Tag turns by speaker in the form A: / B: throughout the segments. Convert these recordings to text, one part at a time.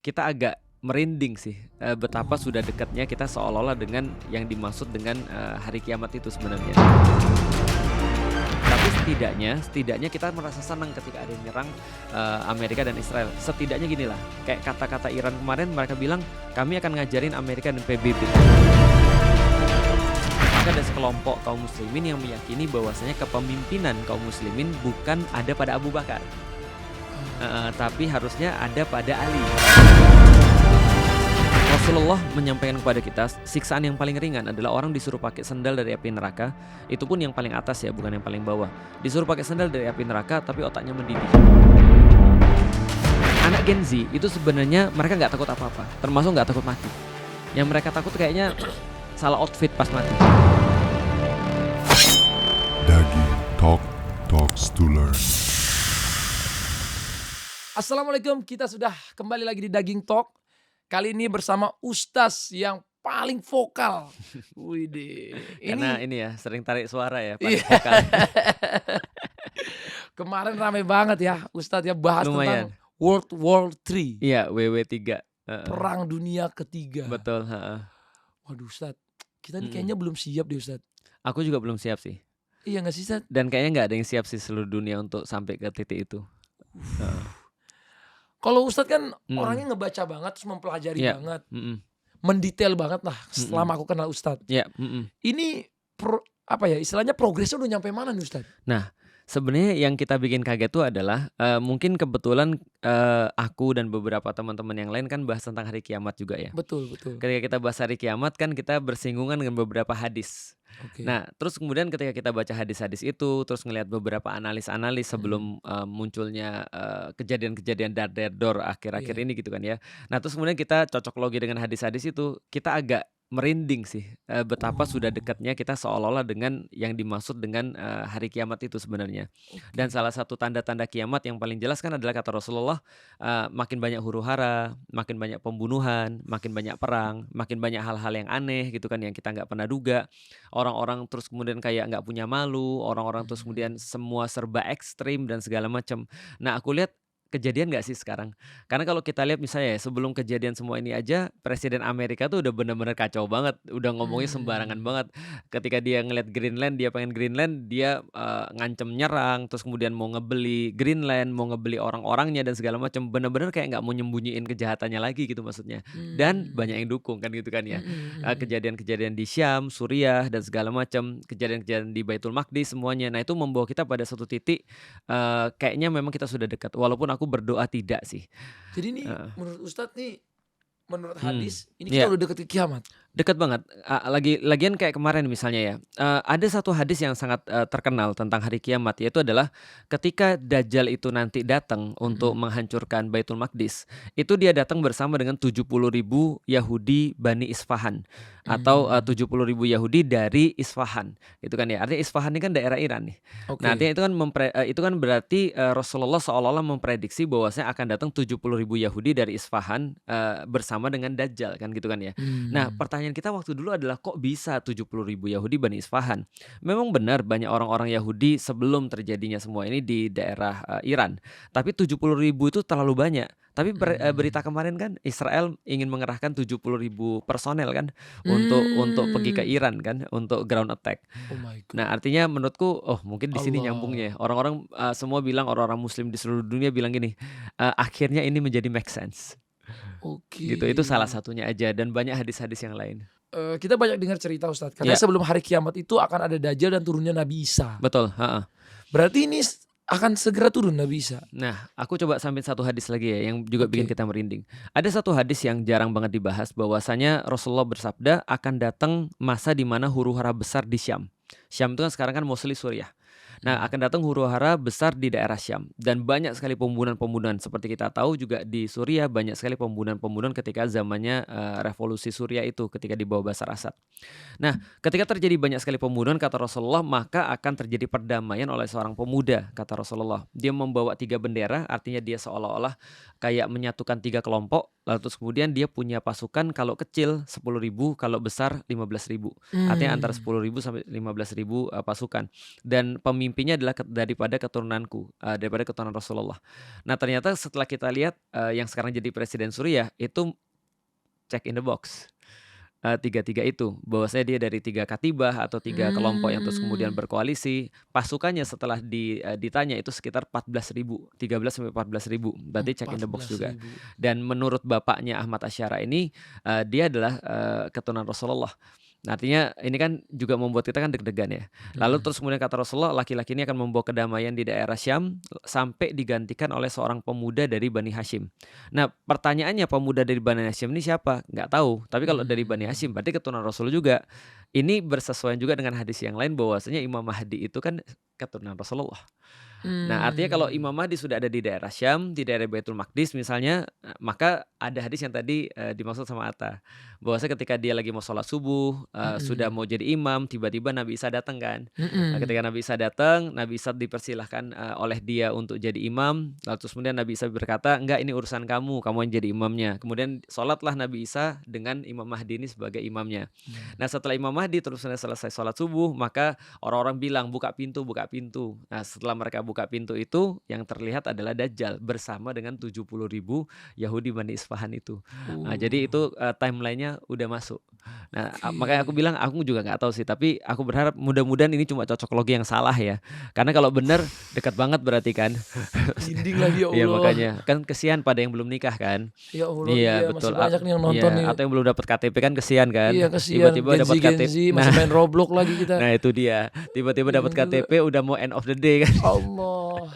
A: Kita agak merinding sih, betapa sudah dekatnya kita seolah-olah dengan yang dimaksud dengan, hari kiamat itu sebenarnya. Tapi setidaknya kita merasa senang ketika ada yang nyerang, Amerika dan Israel. Setidaknya ginilah, kayak kata-kata Iran kemarin mereka bilang, "Kami akan ngajarin Amerika dan PBB." Maka ada sekelompok kaum muslimin yang meyakini bahwasanya kepemimpinan kaum muslimin bukan ada pada Abu Bakar, tapi harusnya ada pada Ali. Rasulullah menyampaikan kepada kita, siksaan yang paling ringan adalah orang disuruh pakai sendal dari api neraka. Itu pun yang paling atas ya, bukan yang paling bawah. Disuruh pakai sendal dari api neraka, tapi otaknya mendidih. Anak Gen Z itu sebenarnya mereka nggak takut apa-apa, termasuk nggak takut mati. Yang mereka takut kayaknya salah outfit pas mati.
B: Daging Talk, Talks to Learn.
C: Assalamualaikum, kita sudah kembali lagi di Daging Talk. Kali ini bersama Ustaz yang paling vokal. Widih.
A: Karena ini ya, sering tarik suara ya,
C: Iya.
A: paling vokal.
C: Kemarin rame banget ya Ustaz ya bahas
A: Lumayan.
C: tentang World War III.
A: Iya, WW3.
C: Perang Dunia Ketiga.
A: Betul, heeh.
C: Waduh Ustaz, kita nih kayaknya belum siap deh Ustaz.
A: Aku juga belum siap sih.
C: Iya gak sih Ustaz?
A: Dan kayaknya nggak ada yang siap sih seluruh dunia untuk sampai ke titik itu.
C: Kalau Ustaz kan orangnya ngebaca banget, terus mempelajari
A: Iya.
C: banget.
A: Mm-mm.
C: Mendetail banget lah selama aku kenal Ustaz.
A: Ya, mm-mm.
C: Ini istilahnya progresnya udah nyampe mana nih Ustaz?
A: Nah, sebenarnya yang kita bikin kaget itu adalah mungkin kebetulan aku dan beberapa teman-teman yang lain kan bahas tentang hari kiamat juga ya.
C: Betul, betul.
A: Ketika kita bahas hari kiamat kan kita bersinggungan dengan beberapa hadis.
C: Oke.
A: Nah, terus kemudian ketika kita baca hadis-hadis itu, terus ngelihat beberapa analis-analis sebelum munculnya kejadian-kejadian dar-der-dor akhir-akhir
C: Iya.
A: ini gitu kan ya. Nah, terus kemudian kita cocok logi dengan hadis-hadis itu, kita agak merinding sih, betapa sudah dekatnya kita seolah-olah dengan yang dimaksud dengan, hari kiamat itu sebenarnya. Dan salah satu tanda-tanda kiamat yang paling jelas kan adalah kata Rasulullah, makin banyak huru-hara, makin banyak pembunuhan, makin banyak perang, makin banyak hal-hal yang aneh gitu kan yang kita nggak pernah duga. Orang-orang terus kemudian kayak nggak punya malu, orang-orang terus kemudian semua serba ekstrim dan segala macam. Nah, aku lihat kejadian nggak sih sekarang? Karena kalau kita lihat misalnya ya, sebelum kejadian semua ini aja, Presiden Amerika tuh udah bener-bener kacau banget, udah ngomongnya sembarangan banget. Ketika dia ngelihat Greenland, dia pengen Greenland, dia ngancem nyerang, terus kemudian mau ngebeli Greenland, mau ngebeli orang-orangnya dan segala macam. Bener-bener kayak nggak mau nyembunyiin kejahatannya lagi gitu maksudnya. Dan banyak yang dukung kan gitu kan ya. Kejadian-kejadian di Syam, Suriah dan segala macam, kejadian-kejadian di Baitul Maqdis semuanya. Nah, itu membawa kita pada satu titik kayaknya memang kita sudah dekat. Walaupun aku berdoa tidak sih.
C: Jadi ini menurut Ustadz nih, menurut hadis ini
A: Iya.
C: kita udah deket ke kiamat.
A: Dekat banget. Lagian kayak kemarin misalnya ya, ada satu hadis yang sangat terkenal tentang hari kiamat, yaitu adalah ketika Dajjal itu nanti datang untuk menghancurkan Baitul Maqdis, itu dia datang bersama dengan 70.000 Yahudi Bani Isfahan atau 70.000 Yahudi dari Isfahan, gitu kan ya. Artinya Isfahan ini kan daerah Iran nih.
C: Oke.
A: Nah, artinya itu kan berarti Rasulullah seolah-olah memprediksi bahwasanya akan datang 70.000 Yahudi dari Isfahan bersama dengan Dajjal kan gitu kan ya. Nah, pertanyaan kita waktu dulu adalah kok bisa 70.000 Yahudi Bani Isfahan? Memang benar banyak orang-orang Yahudi sebelum terjadinya semua ini di daerah Iran. Tapi 70.000 itu terlalu banyak. Tapi berita kemarin kan Israel ingin mengerahkan 70.000 personel kan untuk pergi ke Iran kan untuk ground attack.
C: Oh my God.
A: Nah, artinya menurutku mungkin di sini
C: Allah.
A: nyambungnya. Orang-orang semua bilang, orang-orang muslim di seluruh dunia bilang gini, akhirnya ini menjadi make sense.
C: Oke.
A: Gitu, itu salah satunya aja dan banyak hadis-hadis yang lain.
C: Kita banyak dengar cerita Ustadz. Karena
A: Ya.
C: sebelum hari kiamat itu akan ada Dajjal dan turunnya Nabi Isa.
A: Betul, heeh.
C: Berarti ini akan segera turun Nabi Isa.
A: Nah, aku coba sambil satu hadis lagi ya yang juga
C: Oke.
A: bikin kita merinding. Ada satu hadis yang jarang banget dibahas bahwasanya Rasulullah bersabda akan datang masa di mana huru-hara besar di Syam. Syam itu kan sekarang kan mostly Suriah. Nah, akan datang huru-hara besar di daerah Syam dan banyak sekali pembunuhan-pembunuhan. Seperti kita tahu juga di Suriah banyak sekali pembunuhan-pembunuhan ketika zamannya revolusi Suriah itu ketika di bawah Bashar Assad. Nah, ketika terjadi banyak sekali pembunuhan kata Rasulullah, maka akan terjadi perdamaian oleh seorang pemuda kata Rasulullah. Dia membawa 3 bendera, artinya dia seolah-olah kayak menyatukan 3 kelompok, lalu terus kemudian dia punya pasukan kalau kecil 10.000, kalau besar 15.000. Artinya antara
C: Mmm.
A: 10.000 sampai 15.000 pasukan. Dan pemimpinnya adalah daripada keturunanku, daripada keturunan Rasulullah. Nah ternyata setelah kita lihat, yang sekarang jadi presiden Suriah itu check in the box. Tiga-tiga itu, bahwasanya dia dari 3 katibah atau 3 kelompok yang terus kemudian
C: Mmm.
A: berkoalisi, pasukannya setelah ditanya itu sekitar 14.000, 13 sampai 14.000, berarti check in the box juga.
C: 14.000.
A: Dan menurut bapaknya Ahmad Asyara ini, dia adalah, keturunan Rasulullah. Nah, artinya ini kan juga membuat kita kan deg-degan ya. Lalu
C: Mhm.
A: terus kemudian kata Rasulullah, laki-laki ini akan membawa kedamaian di daerah Syam sampai digantikan oleh seorang pemuda dari Bani Hashim. Nah, pertanyaannya pemuda dari Bani Hashim ini siapa? Nggak tahu. Tapi kalau dari Bani Hashim
C: Mmm.
A: berarti keturunan Rasul juga. Ini bersesuaian juga dengan hadis yang lain bahwasanya Imam Mahdi itu kan keturunan Rasulullah. Nah, artinya kalau Imam
C: Mmm.
A: Mahdi sudah ada di daerah Syam, di daerah Baitul Maqdis misalnya, maka ada hadis yang tadi, dimaksud sama Atta. Bahwasanya ketika dia lagi mau sholat subuh, sudah
C: Mhm.
A: mau jadi imam, tiba-tiba Nabi Isa datang kan. Ketika
C: Mhm.
A: Nabi Isa datang, Nabi Isa dipersilahkan, oleh dia untuk jadi imam, lalu terus kemudian Nabi Isa berkata, "Enggak, ini urusan kamu, kamu yang jadi imamnya." Kemudian sholatlah Nabi Isa dengan Imam Mahdi ini sebagai imamnya.
C: Mmm.
A: Nah, setelah Imam Mahdi terus selesai sholat subuh, maka orang-orang bilang, "Buka pintu, buka pintu." Nah, setelah mereka buka pintu itu, yang terlihat adalah Dajjal bersama dengan 70.000 Yahudi Bani Isfahan itu. Nah, jadi
C: Oh,
A: itu, timeline-nya udah masuk. Nah, makanya aku
C: oke.
A: bilang aku juga nggak tahu sih, tapi aku berharap mudah-mudahan ini cuma cocok logi yang salah ya. Karena kalau bener dekat banget berarti kan.
C: Merinding lagi, ya
A: Iya
C: Allah.
A: makanya, kan kesian pada yang belum nikah kan.
C: Ya Allah, iya
A: Iya
C: masih
A: betul,
C: banyak nih yang nonton
A: iya,
C: nih.
A: atau yang belum dapat KTP kan kesian
C: Iya
A: kan.
C: kasihan,
A: Tiba-tiba
C: Gen Z
A: dapat
C: Gen Z
A: KTP nah
C: masih main Roblox lagi kita.
A: nah itu dia, tiba-tiba dapat
C: Bingung juga.
A: KTP udah mau end of the day kan.
C: Allah.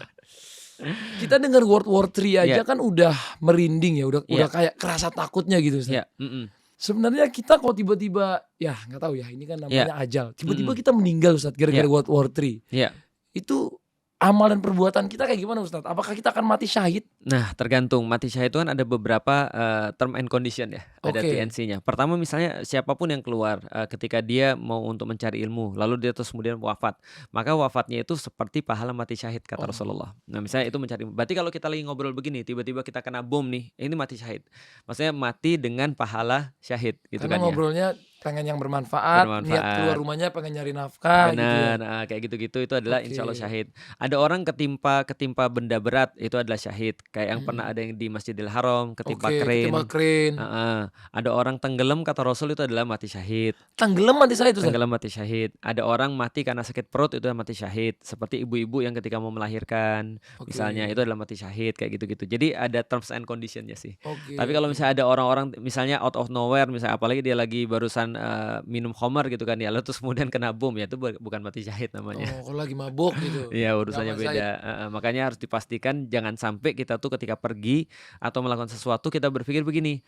C: Kita dengar World War III
A: Iya,
C: aja kan udah merinding ya, udah
A: iya,
C: kayak kerasa takutnya gitu, Ustaz.
A: iya, mhm,
C: Sebenarnya kita kalau tiba-tiba, ya nggak tahu ya, ini kan
A: iya,
C: namanya ajal. Tiba-tiba
A: mhm,
C: kita meninggal, Ustaz, gara-gara
A: iya,
C: World War III.
A: iya.
C: Itu amal dan perbuatan kita kayak gimana, Ustaz? Apakah kita akan mati syahid?
A: Nah, tergantung. Mati syahid itu kan ada beberapa, term and condition ya, ada
C: Oke,
A: TNC-nya. Pertama misalnya siapapun yang keluar, ketika dia mau untuk mencari ilmu, lalu dia terus kemudian wafat, maka wafatnya itu seperti pahala mati syahid kata
C: Allah,
A: Rasulullah. Nah, misalnya
C: oke.
A: itu mencari berarti kalau kita lagi ngobrol begini, tiba-tiba kita kena bom nih, ini mati syahid. Maksudnya mati dengan pahala syahid gitu
C: Karena
A: kan ya,
C: ngobrolnya pengen yang bermanfaat, niat keluar
A: bermanfaat.
C: rumahnya pengen nyari nafkah gitu ya?
A: Benar, kayak gitu-gitu itu adalah insya Allah
C: Oke,
A: syahid. Ada orang ketimpa ketimpa benda berat itu adalah syahid, kayak yang pernah
C: mhm,
A: ada yang di Masjidil Haram ketimpa
C: oke, ketembak
A: krain,
C: keren.
A: heeh. Ada orang tenggelam kata Rasul itu adalah mati syahid,
C: Tenggelam mati syahid, Ustaz?
A: tenggelam mati syahid. Ada orang mati karena sakit perut itu adalah mati syahid, seperti ibu-ibu yang ketika mau melahirkan misalnya itu
C: Oke,
A: adalah mati syahid kayak gitu-gitu. Jadi ada terms and condition-nya sih.
C: oke,
A: Tapi kalau
C: oke.
A: misalnya ada orang-orang misalnya out of nowhere misalnya apalagi dia lagi barusan, minum khamar gitu kan ya, lalu terus kemudian kena bom ya itu bukan mati syahid namanya.
C: Oh, kalau lagi mabuk gitu,
A: Iya
C: nggak
A: urusannya
C: mati
A: beda,
C: syahid?
A: heeh, makanya harus dipastikan jangan sampai kita tuh ketika pergi atau melakukan sesuatu kita berpikir begini,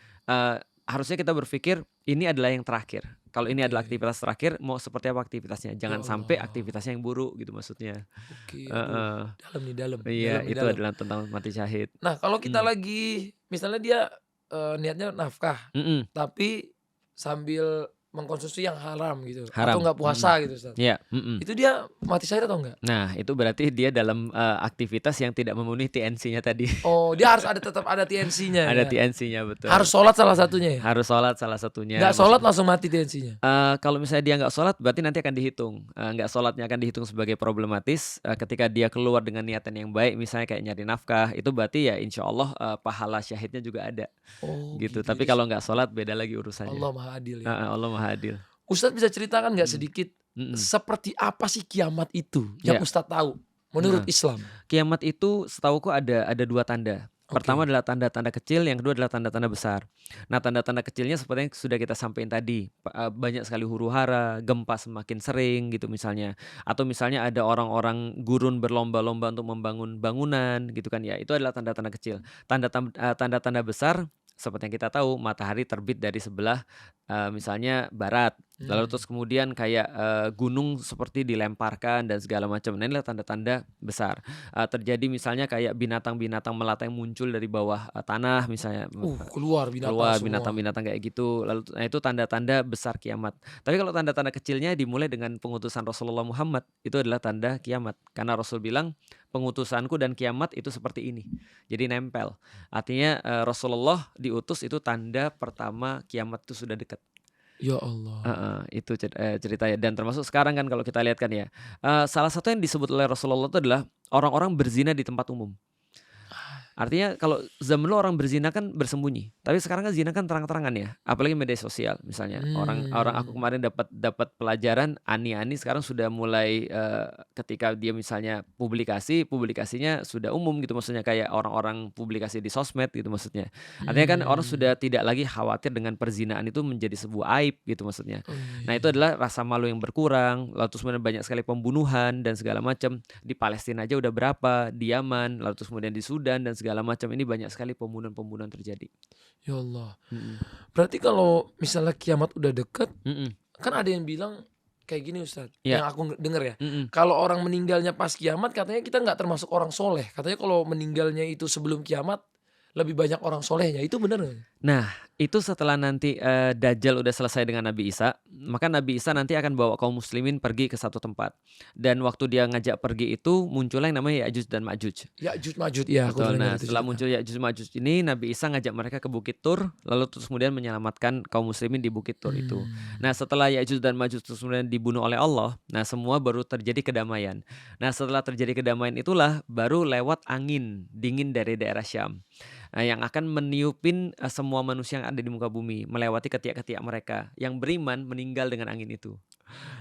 A: harusnya kita berpikir ini adalah yang terakhir. Kalau ini adalah
C: Oke,
A: aktivitas terakhir mau seperti apa aktivitasnya,
C: ya
A: jangan sampai
C: Allah,
A: aktivitasnya yang buruk gitu maksudnya.
C: oke, aduh,
A: Heeh,
C: dalam nih, dalam,
A: iya
C: dalam nih,
A: itu
C: dalam.
A: adalah tentang mati syahid.
C: Nah, kalau kita
A: Mmm,
C: lagi misalnya dia, niatnya nafkah,
A: mhm,
C: tapi sambil mengkonsumsi yang haram gitu, atau
A: haram,
C: nggak
A: mhm,
C: puasa gitu, Ustaz.
A: iya, mhm.
C: Itu dia mati syahid atau enggak?
A: Nah itu berarti dia dalam, aktivitas yang tidak memenuhi TNC-nya tadi.
C: Oh, dia harus ada tetap ada TNC-nya
A: Ada
C: ya?
A: TNC-nya
C: Harus
A: betul.
C: sholat salah satunya ya?
A: Harus sholat salah satunya
C: Nggak sholat langsung mati TNC-nya?
A: Kalau misalnya dia nggak sholat berarti nanti akan dihitung, nggak sholatnya akan dihitung sebagai problematis, ketika dia keluar dengan niatan yang baik misalnya kayak nyari nafkah itu berarti ya insya Allah, pahala syahidnya juga ada,
C: Oh
A: gitu.
C: gitu,
A: Tapi
C: jadi
A: kalau nggak sholat beda lagi urusannya.
C: Allah Maha Adil ya.
A: Heeh, Allah Maha Adil.
C: Ustadz bisa ceritakan nggak
A: Mhm,
C: sedikit,
A: mhm,
C: seperti apa sih kiamat itu yang
A: iya,
C: Ustadz tahu menurut
A: nah,
C: Islam?
A: kiamat itu setahuku ada 2 tanda. Pertama
C: Oke,
A: adalah tanda-tanda kecil, yang kedua adalah tanda-tanda besar. Nah, tanda-tanda kecilnya seperti yang sudah kita sampaikan tadi, banyak sekali huru-hara, gempa semakin sering gitu misalnya, atau misalnya ada orang-orang gurun berlomba-lomba untuk membangun bangunan gitu kan ya, itu adalah tanda-tanda kecil. Tanda-tanda besar seperti yang kita tahu matahari terbit dari sebelah, misalnya barat Lalu
C: Hmm.
A: terus kemudian kayak gunung seperti dilemparkan dan segala macam. Nah, inilah tanda-tanda besar. Terjadi misalnya kayak binatang-binatang melata yang muncul dari bawah tanah misalnya.
C: Keluar binatang
A: Keluar
C: semua.
A: binatang-binatang kayak gitu, lalu nah itu tanda-tanda besar kiamat. Tapi kalau tanda-tanda kecilnya dimulai dengan pengutusan Rasulullah Muhammad, itu adalah tanda kiamat. Karena Rasul bilang, "Pengutusanku dan kiamat itu seperti ini." Jadi nempel. Artinya, Rasulullah diutus itu tanda pertama kiamat itu sudah dekat.
C: Ya Allah.
A: Heeh, itu ceritanya dan termasuk sekarang kan kalau kita lihat kan ya, salah satu yang disebut oleh Rasulullah itu adalah orang-orang berzina di tempat umum. Artinya kalau zaman dulu orang berzina kan bersembunyi, tapi sekarang kan zina kan terang-terangan ya, apalagi media sosial misalnya. Orang aku
C: Hmm.
A: kemarin dapat dapat pelajaran Ani sekarang sudah mulai, ketika dia misalnya publikasinya sudah umum gitu, maksudnya kayak orang-orang publikasi di sosmed gitu maksudnya. Artinya kan orang sudah
C: Hmm.
A: tidak lagi khawatir dengan perzinaan itu menjadi sebuah aib gitu maksudnya.
C: Oh, iya,
A: Nah, itu
C: iya.
A: adalah rasa malu yang berkurang, lalu terus kemudian banyak sekali pembunuhan dan segala macam. Di Palestina aja udah berapa, di Yaman, lalu terus kemudian di Sudan dan segala macam. Ini banyak sekali pembunuhan-pembunuhan terjadi.
C: Ya Allah.
A: Mhm,
C: Berarti kalau misalnya kiamat udah deket,
A: mhm,
C: kan ada yang bilang kayak gini Ustadz,
A: iya,
C: yang aku denger ya.
A: mhm.
C: Kalau orang meninggalnya pas kiamat, katanya kita nggak termasuk orang soleh. Katanya kalau meninggalnya itu sebelum kiamat, lebih banyak orang solehnya. Itu bener nggak?
A: Nah, itu setelah nanti, Dajjal udah selesai dengan Nabi Isa, maka Nabi Isa nanti akan bawa kaum muslimin pergi ke satu tempat. Dan waktu dia ngajak pergi itu muncullah yang namanya Ya'juj dan Ma'juj.
C: Ya'juj Ma'juj, ya aku
A: Betul.
C: pernah dengar
A: Nah,
C: itu
A: setelah
C: cerita.
A: muncul Ya'juj Ma'juj ini, Nabi Isa ngajak mereka ke Bukit Tur, lalu terus kemudian menyelamatkan kaum muslimin di Bukit Tur itu.
C: Hmm.
A: Nah, setelah Ya'juj dan Ma'juj terus kemudian dibunuh oleh Allah, nah semua baru terjadi kedamaian. Nah, setelah terjadi kedamaian itulah baru lewat angin dingin dari daerah Syam. Yang akan meniupin, semua manusia yang ada di muka bumi, melewati ketiak-ketiak mereka. Yang beriman meninggal dengan angin itu.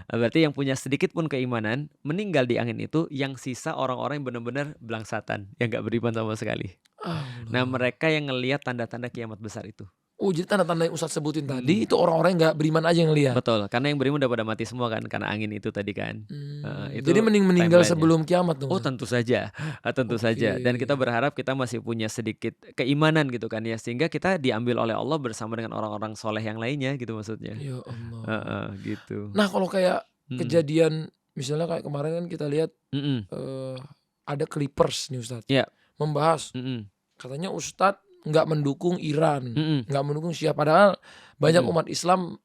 A: Berarti yang punya sedikit pun keimanan, meninggal di angin itu, yang sisa orang-orang yang benar-benar belangsatan, yang nggak beriman sama sekali. Nah,
C: Allah.
A: mereka yang ngelihat tanda-tanda kiamat besar itu.
C: Oh, jadi tanda-tanda yang Ustadz sebutin tadi,
A: Mhm.
C: itu orang-orang yang nggak beriman aja yang lihat.
A: Betul, karena yang beriman udah pada mati semua kan, karena angin itu tadi kan. Heeh,
C: Jadi
A: itu
C: mending meninggal
A: timeline-nya.
C: sebelum kiamat dong
A: Oh,
C: Ustadz?
A: tentu saja, tentu
C: Oke.
A: saja. Dan kita berharap kita masih punya sedikit keimanan gitu kan ya, sehingga kita diambil oleh Allah bersama dengan orang-orang soleh yang lainnya gitu maksudnya.
C: Ya Allah.
A: Heeh, gitu.
C: Nah, kalau kayak
A: Mhm,
C: kejadian misalnya kayak kemarin kan kita lihat,
A: mhm,
C: eee, ada Clippers nih Ustadz,
A: iya,
C: membahas
A: mhm,
C: katanya Ustadz nggak mendukung Iran,
A: mhm,
C: nggak mendukung Syiah, padahal banyak
A: mhm.
C: umat Islam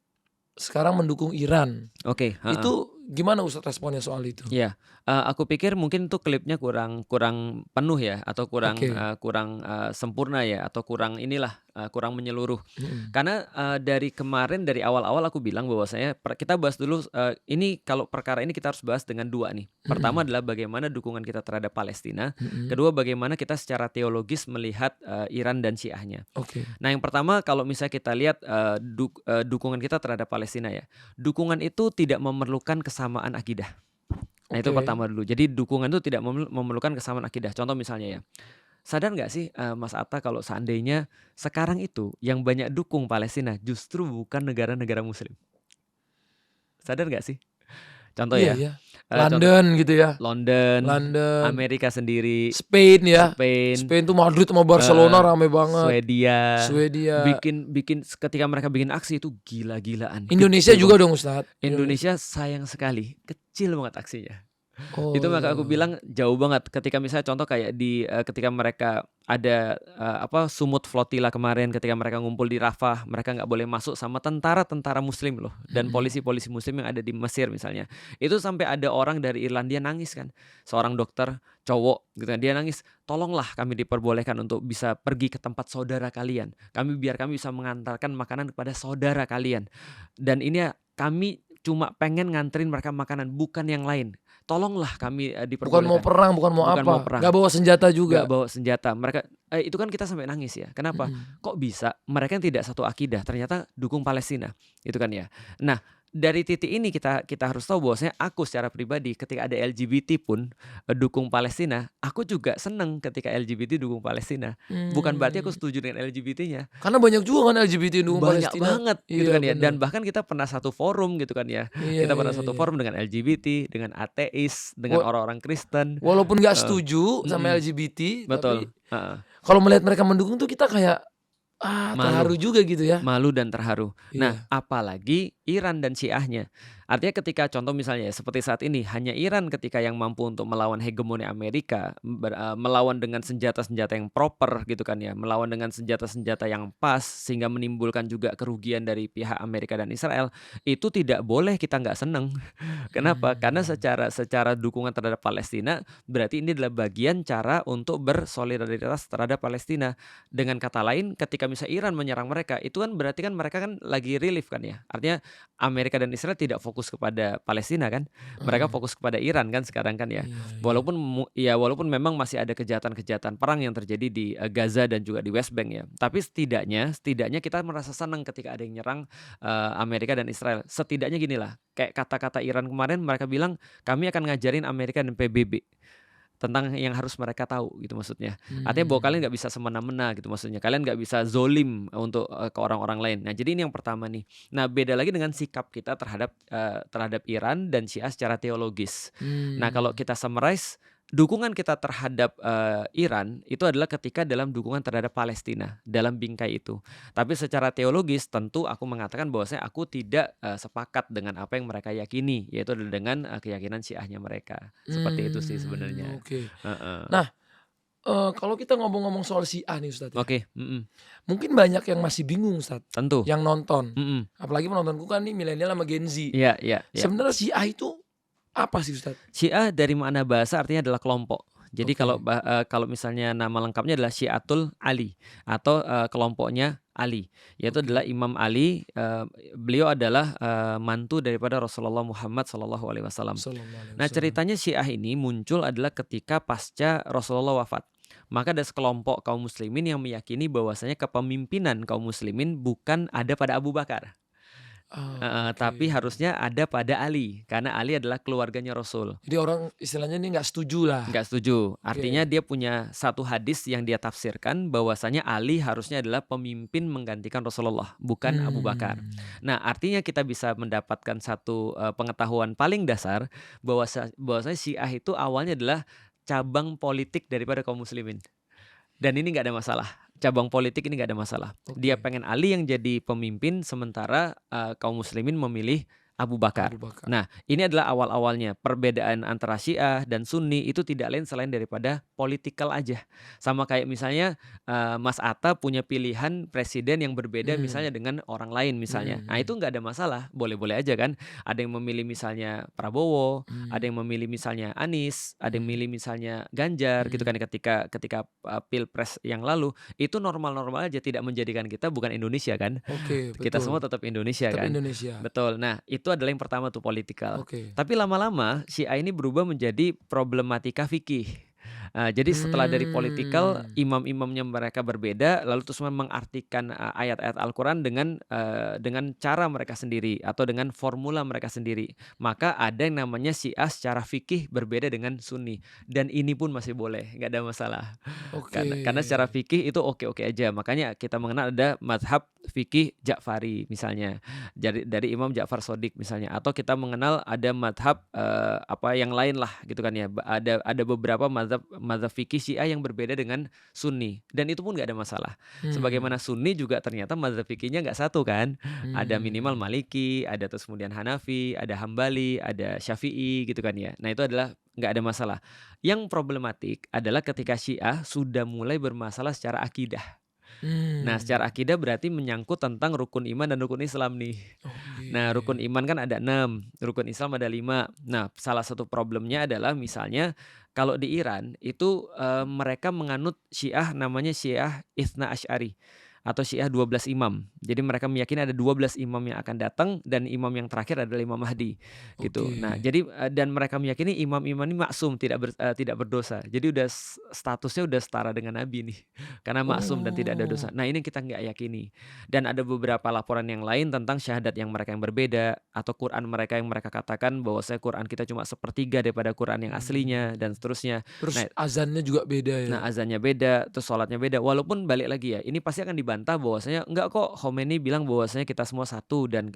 C: sekarang mendukung Iran.
A: Oke, heeh.
C: Itu gimana Ustadz responnya soal itu?
A: Iya, aku pikir mungkin tuh klipnya kurang kurang penuh ya, atau kurang,
C: Oke.
A: sempurna ya, atau kurang inilah, kurang menyeluruh.
C: Mhm.
A: Karena, dari kemarin dari awal-awal aku bilang bahwasanya kita bahas dulu, ini kalau perkara ini kita harus bahas dengan 2 nih. Pertama
C: Mhm.
A: adalah bagaimana dukungan kita terhadap Palestina,
C: Mhm.
A: kedua bagaimana kita secara teologis melihat, Iran dan Syiahnya.
C: Oke.
A: Nah, yang pertama kalau misalnya kita lihat, dukungan kita terhadap Palestina ya, dukungan itu tidak memerlukan kesamaan akidah. Nah, itu
C: Oke.
A: pertama dulu. Jadi dukungan itu tidak memerlukan kesamaan akidah. Contoh misalnya ya, sadar nggak sih, Mas Atta kalau seandainya sekarang itu yang banyak dukung Palestina justru bukan negara-negara muslim? Sadar nggak sih? Contoh
C: Iya
A: ya,
C: ya.
A: contoh
C: London gitu ya,
A: London,
C: London,
A: Amerika sendiri,
C: Spain ya.
A: Spain,
C: Spain tuh Madrid sama Barcelona
A: heeh,
C: rame banget.
A: Swedia,
C: Swedia.
A: bikin bikin ketika mereka bikin aksi itu gila-gilaan,
C: Indonesia
A: kecil
C: juga
A: banget.
C: dong Ustadz.
A: Indonesia sayang sekali, kecil banget aksinya. Itu
C: Oh
A: maka
C: ya.
A: aku bilang jauh banget ketika misalnya contoh kayak ketika mereka ada, sumut flotila kemarin ketika mereka ngumpul di Rafah, mereka nggak boleh masuk sama tentara-tentara muslim loh dan
C: Mhm.
A: polisi-polisi muslim yang ada di Mesir misalnya. Itu sampai ada orang dari Irlandia nangis kan, seorang dokter cowok gitu kan, dia nangis, "Tolonglah kami diperbolehkan untuk bisa pergi ke tempat saudara kalian. Biar kami bisa mengantarkan makanan kepada saudara kalian. Dan ini ya kami cuma pengen nganterin mereka makanan bukan yang lain. Tolonglah kami,
C: Bukan mau
A: diperbolehkan."
C: perang, bukan mau
A: Bukan mau
C: apa,
A: perang,
C: nggak bawa senjata
A: nggak
C: juga.
A: bawa senjata. Mereka itu kan kita sampai nangis ya. Kenapa?
C: Mhm.
A: Kok bisa mereka yang tidak satu akidah ternyata dukung Palestina, itu kan ya. Nah, dari titik ini kita harus tahu bahwasanya aku secara pribadi ketika ada LGBT pun, dukung Palestina, aku juga seneng ketika LGBT dukung Palestina. Bukan berarti aku
C: Mmm.
A: setuju dengan LGBT-nya.
C: Karena banyak juga kan LGBT yang dukung
A: Banyak
C: Palestina.
A: banget gitu
C: Iya
A: kan ya, dan
C: bener.
A: bahkan kita pernah satu forum gitu kan ya.
C: Iya
A: Kita pernah
C: iya
A: satu
C: iya.
A: forum dengan LGBT, dengan ateis, dengan
C: Wa
A: orang-orang Kristen.
C: Walaupun nggak
A: Heeh,
C: setuju sama
A: mhm,
C: LGBT,
A: betul,
C: tapi
A: heeh.
C: kalau melihat mereka mendukung tuh kita kayak, Terharu
A: Malu.
C: juga gitu ya?
A: Malu dan terharu. Nah,
C: Iya.
A: apalagi Iran dan Syiahnya. Artinya ketika contoh misalnya ya, seperti saat ini, hanya Iran ketika yang mampu untuk melawan hegemoni Amerika, melawan dengan senjata-senjata yang proper gitu kan ya, melawan dengan senjata-senjata yang pas sehingga menimbulkan juga kerugian dari pihak Amerika dan Israel, itu tidak boleh kita nggak seneng. Kenapa? Karena
C: Mmm.
A: secara dukungan terhadap Palestina, berarti ini adalah bagian cara untuk bersolidaritas terhadap Palestina. Dengan kata lain, ketika misalnya Iran menyerang mereka, itu kan berarti kan mereka kan lagi relief kan ya. Artinya Amerika dan Israel tidak fokus kepada Palestina kan, mereka
C: Heeh.
A: fokus kepada Iran kan sekarang kan ya.
C: Iya iya.
A: Walaupun memang masih ada kejahatan-kejahatan perang yang terjadi di Gaza dan juga di West Bank ya. Tapi setidaknya kita merasa senang ketika ada yang nyerang Amerika dan Israel. Setidaknya ginilah, kayak kata-kata Iran kemarin mereka bilang, "Kami akan ngajarin Amerika dan PBB tentang yang harus mereka tahu," gitu maksudnya. Artinya bahwa kalian
C: Mmm.
A: nggak bisa semena-mena gitu maksudnya, kalian nggak bisa zolim untuk, ke orang-orang lain. Nah, jadi ini yang pertama nih. Nah, beda lagi dengan sikap kita terhadap Iran dan Syiah secara teologis. Nah, kalau
C: Mmm.
A: kita summarize, dukungan kita terhadap, Iran itu adalah ketika dalam dukungan terhadap Palestina, dalam bingkai itu. Tapi secara teologis tentu aku mengatakan bahwasanya aku tidak, sepakat dengan apa yang mereka yakini, yaitu adalah dengan, keyakinan Syiahnya mereka. Seperti itu sih sebenarnya.
C: Oke.
A: Heeh.
C: Nah, kalau kita ngomong-ngomong soal Syiah nih Ustadz ya,
A: Oke, mhm,
C: mungkin banyak yang masih bingung Ustadz,
A: tentu,
C: yang nonton.
A: mhm.
C: Apalagi penontonku kan nih milenial sama Gen Z.
A: Iya iya iya.
C: Sebenarnya Syiah itu apa sih Ustadz?
A: Syiah dari makna bahasa artinya adalah kelompok. Jadi
C: Oke.
A: kalau misalnya nama lengkapnya adalah Syiatul Ali atau, kelompoknya Ali, yaitu adalah
C: Oke.
A: Imam Ali, beliau adalah, mantu daripada Rasulullah Muhammad SAW.
C: Sallallahu alaihi
A: Nah,
C: wasallam.
A: ceritanya Syiah ini muncul adalah ketika pasca Rasulullah wafat. Maka ada sekelompok kaum muslimin yang meyakini bahwasanya kepemimpinan kaum muslimin bukan ada pada Abu Bakar. Heeh,
C: Oke.
A: tapi harusnya ada pada Ali, karena Ali adalah keluarganya Rasul.
C: Jadi orang istilahnya ini nggak setuju lah.
A: Nggak setuju. Artinya
C: Oke.
A: dia punya satu hadis yang dia tafsirkan bahwasanya Ali harusnya adalah pemimpin menggantikan Rasulullah, bukan Abu Bakar.
C: Mmm.
A: Nah, artinya kita bisa mendapatkan satu, pengetahuan paling dasar bahwasanya Syiah itu awalnya adalah cabang politik daripada kaum muslimin. Dan ini nggak ada masalah, cabang politik ini nggak ada masalah. Dia
C: Oke.
A: pengen Ali yang jadi pemimpin sementara, kaum muslimin memilih Abu Bakar.
C: Abu Bakar.
A: Nah, ini adalah awal-awalnya, perbedaan antara Syiah dan Sunni itu tidak lain selain daripada politikal aja. Sama kayak misalnya, Mas Atta punya pilihan presiden yang berbeda
C: Mmm.
A: misalnya dengan orang lain
C: Mhm
A: misalnya. Nah,
C: mhm.
A: itu nggak ada masalah, boleh-boleh aja kan. Ada yang memilih misalnya Prabowo, ada
C: Mmm.
A: yang memilih misalnya Anies, ada yang
C: Mhm
A: milih misalnya Ganjar gitu
C: mhm.
A: kan ketika ketika, pilpres yang lalu, itu normal-normal aja tidak menjadikan kita bukan Indonesia kan.
C: Oke,
A: Kita semua
C: betul.
A: tetap Indonesia
C: Tetap
A: kan.
C: Indonesia.
A: Betul. Nah, itu adalah yang pertama tuh politikal.
C: Oke.
A: Tapi lama-lama Syiah ini berubah menjadi problematika fikih. Jadi setelah dari politikal,
C: Mmm.
A: imam-imamnya mereka berbeda, lalu terus mengartikan, ayat-ayat Al-Quran dengan cara mereka sendiri atau dengan formula mereka sendiri. Maka ada yang namanya Syiah secara fikih berbeda dengan Sunni, dan ini pun masih boleh, nggak ada masalah.
C: Oke.
A: Karena secara fikih itu oke-oke aja, makanya kita mengenal ada mazhab fikih Ja'fari misalnya, dari Imam Ja'far Shodiq misalnya, atau kita mengenal ada mazhab, yang lain lah gitu kan ya, ada beberapa mazhab mazhab fikih Syiah yang berbeda dengan Sunni, dan itu pun nggak ada masalah.
C: Mmm.
A: Sebagaimana Sunni juga ternyata mazhab fikihnya nggak satu kan, ada minimal
C: Mmm.
A: Maliki, ada terus kemudian Hanafi, ada Hambali, ada Syafi'i gitu kan ya. Nah, itu adalah nggak ada masalah. Yang problematik adalah ketika Syiah sudah mulai bermasalah secara akidah. Nah, secara
C: Mmm.
A: akidah berarti menyangkut tentang rukun iman dan rukun Islam nih. Nah, rukun
C: Oke.
A: iman kan ada 6, rukun Islam ada 5. Nah, salah satu problemnya adalah misalnya kalau di Iran itu, mereka menganut Syiah namanya Syiah Itsna Asy'ari atau Syiah 12 imam. Jadi mereka meyakini ada 12 imam yang akan datang dan imam yang terakhir adalah Imam Mahdi, gitu. Nah,
C: Oke.
A: jadi, dan mereka meyakini imam-imam ini maksum, tidak berdosa. Jadi udah statusnya udah setara dengan Nabi nih, karena maksum dan tidak ada dosa.
C: Oh.
A: Nah, ini yang kita nggak yakini. Dan ada beberapa laporan yang lain tentang syahadat yang mereka yang berbeda, atau Quran mereka yang mereka katakan bahwasanya Quran kita cuma sepertiga daripada Quran yang aslinya,
C: Mmm.
A: dan seterusnya.
C: Terus
A: Nah
C: azannya juga beda ya?
A: nah azannya beda, terus sholatnya beda, walaupun balik lagi ya, ini pasti akan bantah bahwasanya enggak kok, Khomeini bilang bahwasanya kita semua satu dan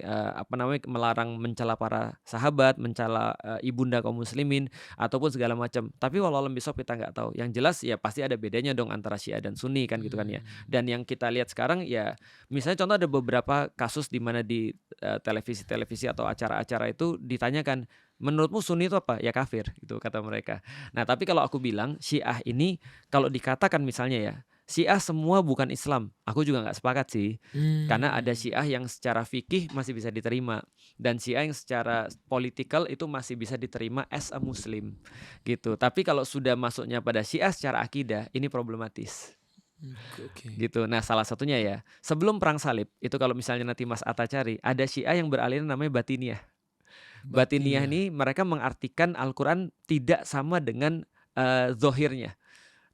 A: melarang mencela para sahabat, mencela ibunda kaum muslimin ataupun segala macam. Tapi walau alam bisawab kita nggak tahu. Yang jelas ya pasti ada bedanya dong antara Syiah dan Sunni kan gitu kan ya. Dan yang kita lihat sekarang ya misalnya contoh ada beberapa kasus di mana di televisi-televisi atau acara-acara itu ditanyakan, menurutmu Sunni itu apa? Ya kafir gitu kata mereka. Nah, tapi kalau aku bilang Syiah ini kalau dikatakan misalnya ya, Syiah semua bukan Islam. Aku juga nggak sepakat sih. Karena ada Syiah yang secara fikih masih bisa diterima dan Syiah yang secara politikal itu masih bisa diterima as a Muslim gitu. Tapi kalau sudah masuknya pada Syiah secara akidah, ini problematis
C: Oke.
A: gitu. Nah, salah satunya ya, sebelum perang salib itu kalau misalnya nanti Mas Atta cari, ada Syiah yang beraliran namanya Batiniyah. Batiniyah
C: Batiniyah.
A: ini mereka mengartikan Al-Quran tidak sama dengan zohirnya,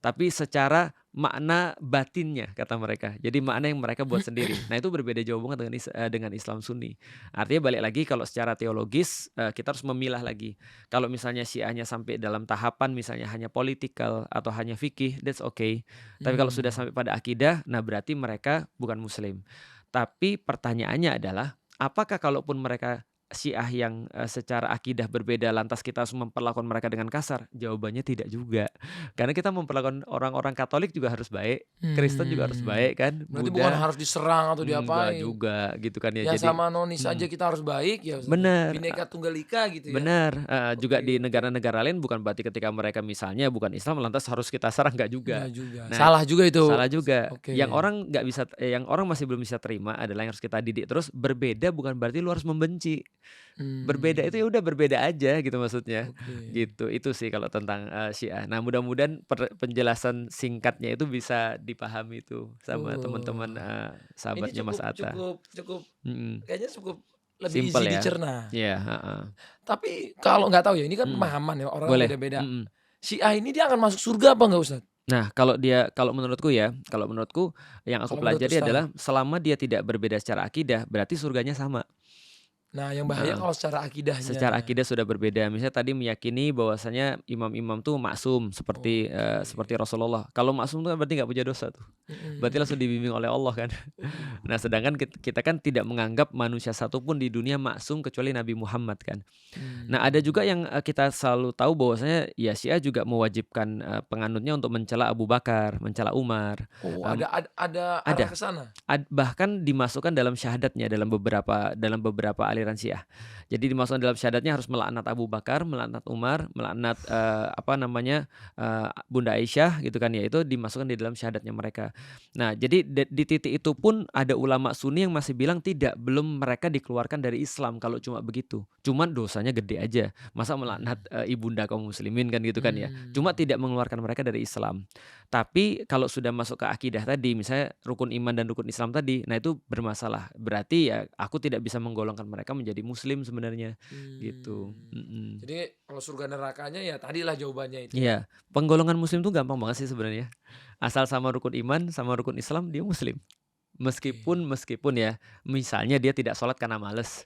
A: tapi secara makna batinnya kata mereka. Jadi makna yang mereka buat sendiri. Nah, itu berbeda jauh banget dengan Islam Sunni. Artinya balik lagi kalau secara teologis kita harus memilah lagi. Kalau misalnya Syiahnya sampai dalam tahapan misalnya hanya politikal atau hanya fikih, that's okay. Tapi kalau sudah sampai pada akidah, nah berarti mereka bukan Muslim. Tapi pertanyaannya adalah, apakah kalaupun mereka Syiah yang secara akidah berbeda lantas kita harus memperlakukan mereka dengan kasar? Jawabannya tidak juga. Karena kita memperlakukan orang-orang Katolik juga harus baik, Kristen juga harus baik kan,
C: Berarti bukan
A: Buddha
C: harus diserang atau
A: enggak
C: diapain.
A: juga gitu kan ya.
C: Ya
A: Jadi
C: sama nonis saja kita harus baik ya.
A: benar,
C: Bineka Tunggal Ika gitu ya.
A: benar. Juga
C: Oke.
A: di negara-negara lain bukan berarti ketika mereka misalnya bukan Islam lantas harus kita serang, enggak juga.
C: Enggak juga.
A: Nah,
C: Salah juga itu.
A: salah juga.
C: Oke.
A: Yang orang masih belum bisa terima adalah yang harus kita didik terus, berbeda bukan berarti lu harus membenci. Berbeda itu ya udah berbeda aja gitu maksudnya.
C: Oke.
A: Gitu. Itu sih kalau tentang Syiah. Nah, mudah-mudahan penjelasan singkatnya itu bisa dipahami tuh sama teman-teman
C: Ini
A: sahabatnya Mas Atta.
C: cukup
A: Mhm.
C: kayaknya cukup lebih
A: Simpel
C: easy
A: ya.
C: dicerna.
A: Iya, heeh.
C: Tapi kalau nggak tahu ya, ini kan
A: Mhm.
C: pemahaman ya, orang
A: Boleh.
C: beda-beda.
A: Mhm.
C: Syiah ini dia akan masuk surga apa enggak, Ustaz?
A: Nah, kalau menurutku yang aku
C: Kalau menurut
A: pelajari
C: Ustaz.
A: adalah selama dia tidak berbeda secara akidah, berarti surganya sama.
C: Nah, yang bahaya
A: Heeh.
C: kalau secara akidahnya.
A: Secara akidah sudah berbeda. Misalnya tadi meyakini bahwasanya imam-imam tuh maksum seperti
C: Oke.
A: seperti Rasulullah. Kalau maksum tuh berarti nggak punya dosa tuh. Berarti langsung dibimbing oleh Allah kan. Nah, sedangkan kita kan tidak menganggap manusia satupun di dunia maksum kecuali Nabi Muhammad kan. Nah, ada juga yang kita selalu tahu bahwasanya ya Syiah juga mewajibkan penganutnya untuk mencela Abu Bakar, mencela Umar.
C: Oh,
A: Em,
C: ada arah
A: ada.
C: ke sana.
A: Bahkan dimasukkan dalam syahadatnya dalam beberapa aliran Syiah. Jadi dimasukkan dalam syahadatnya harus melaknat Abu Bakar, melaknat Umar, melaknat Bunda Aisyah gitu kan ya, itu dimasukkan di dalam syahadatnya mereka. Nah, jadi di titik itu pun ada ulama Sunni yang masih bilang tidak, belum mereka dikeluarkan dari Islam kalau cuma begitu. Cuman dosanya gede aja. Masa melaknat ibunda kaum muslimin kan gitu kan ya. Cuma tidak mengeluarkan mereka dari Islam. Tapi kalau sudah masuk ke akidah tadi, misalnya rukun iman dan rukun Islam tadi, nah itu bermasalah. Berarti ya aku tidak bisa menggolongkan mereka menjadi muslim sebenarnya gitu.
C: Jadi kalau surga nerakanya ya tadilah jawabannya itu.
A: Iya, penggolongan muslim tuh gampang banget sih sebenarnya. Asal sama rukun iman, sama rukun Islam dia muslim. Meskipun ya, misalnya dia tidak sholat karena males,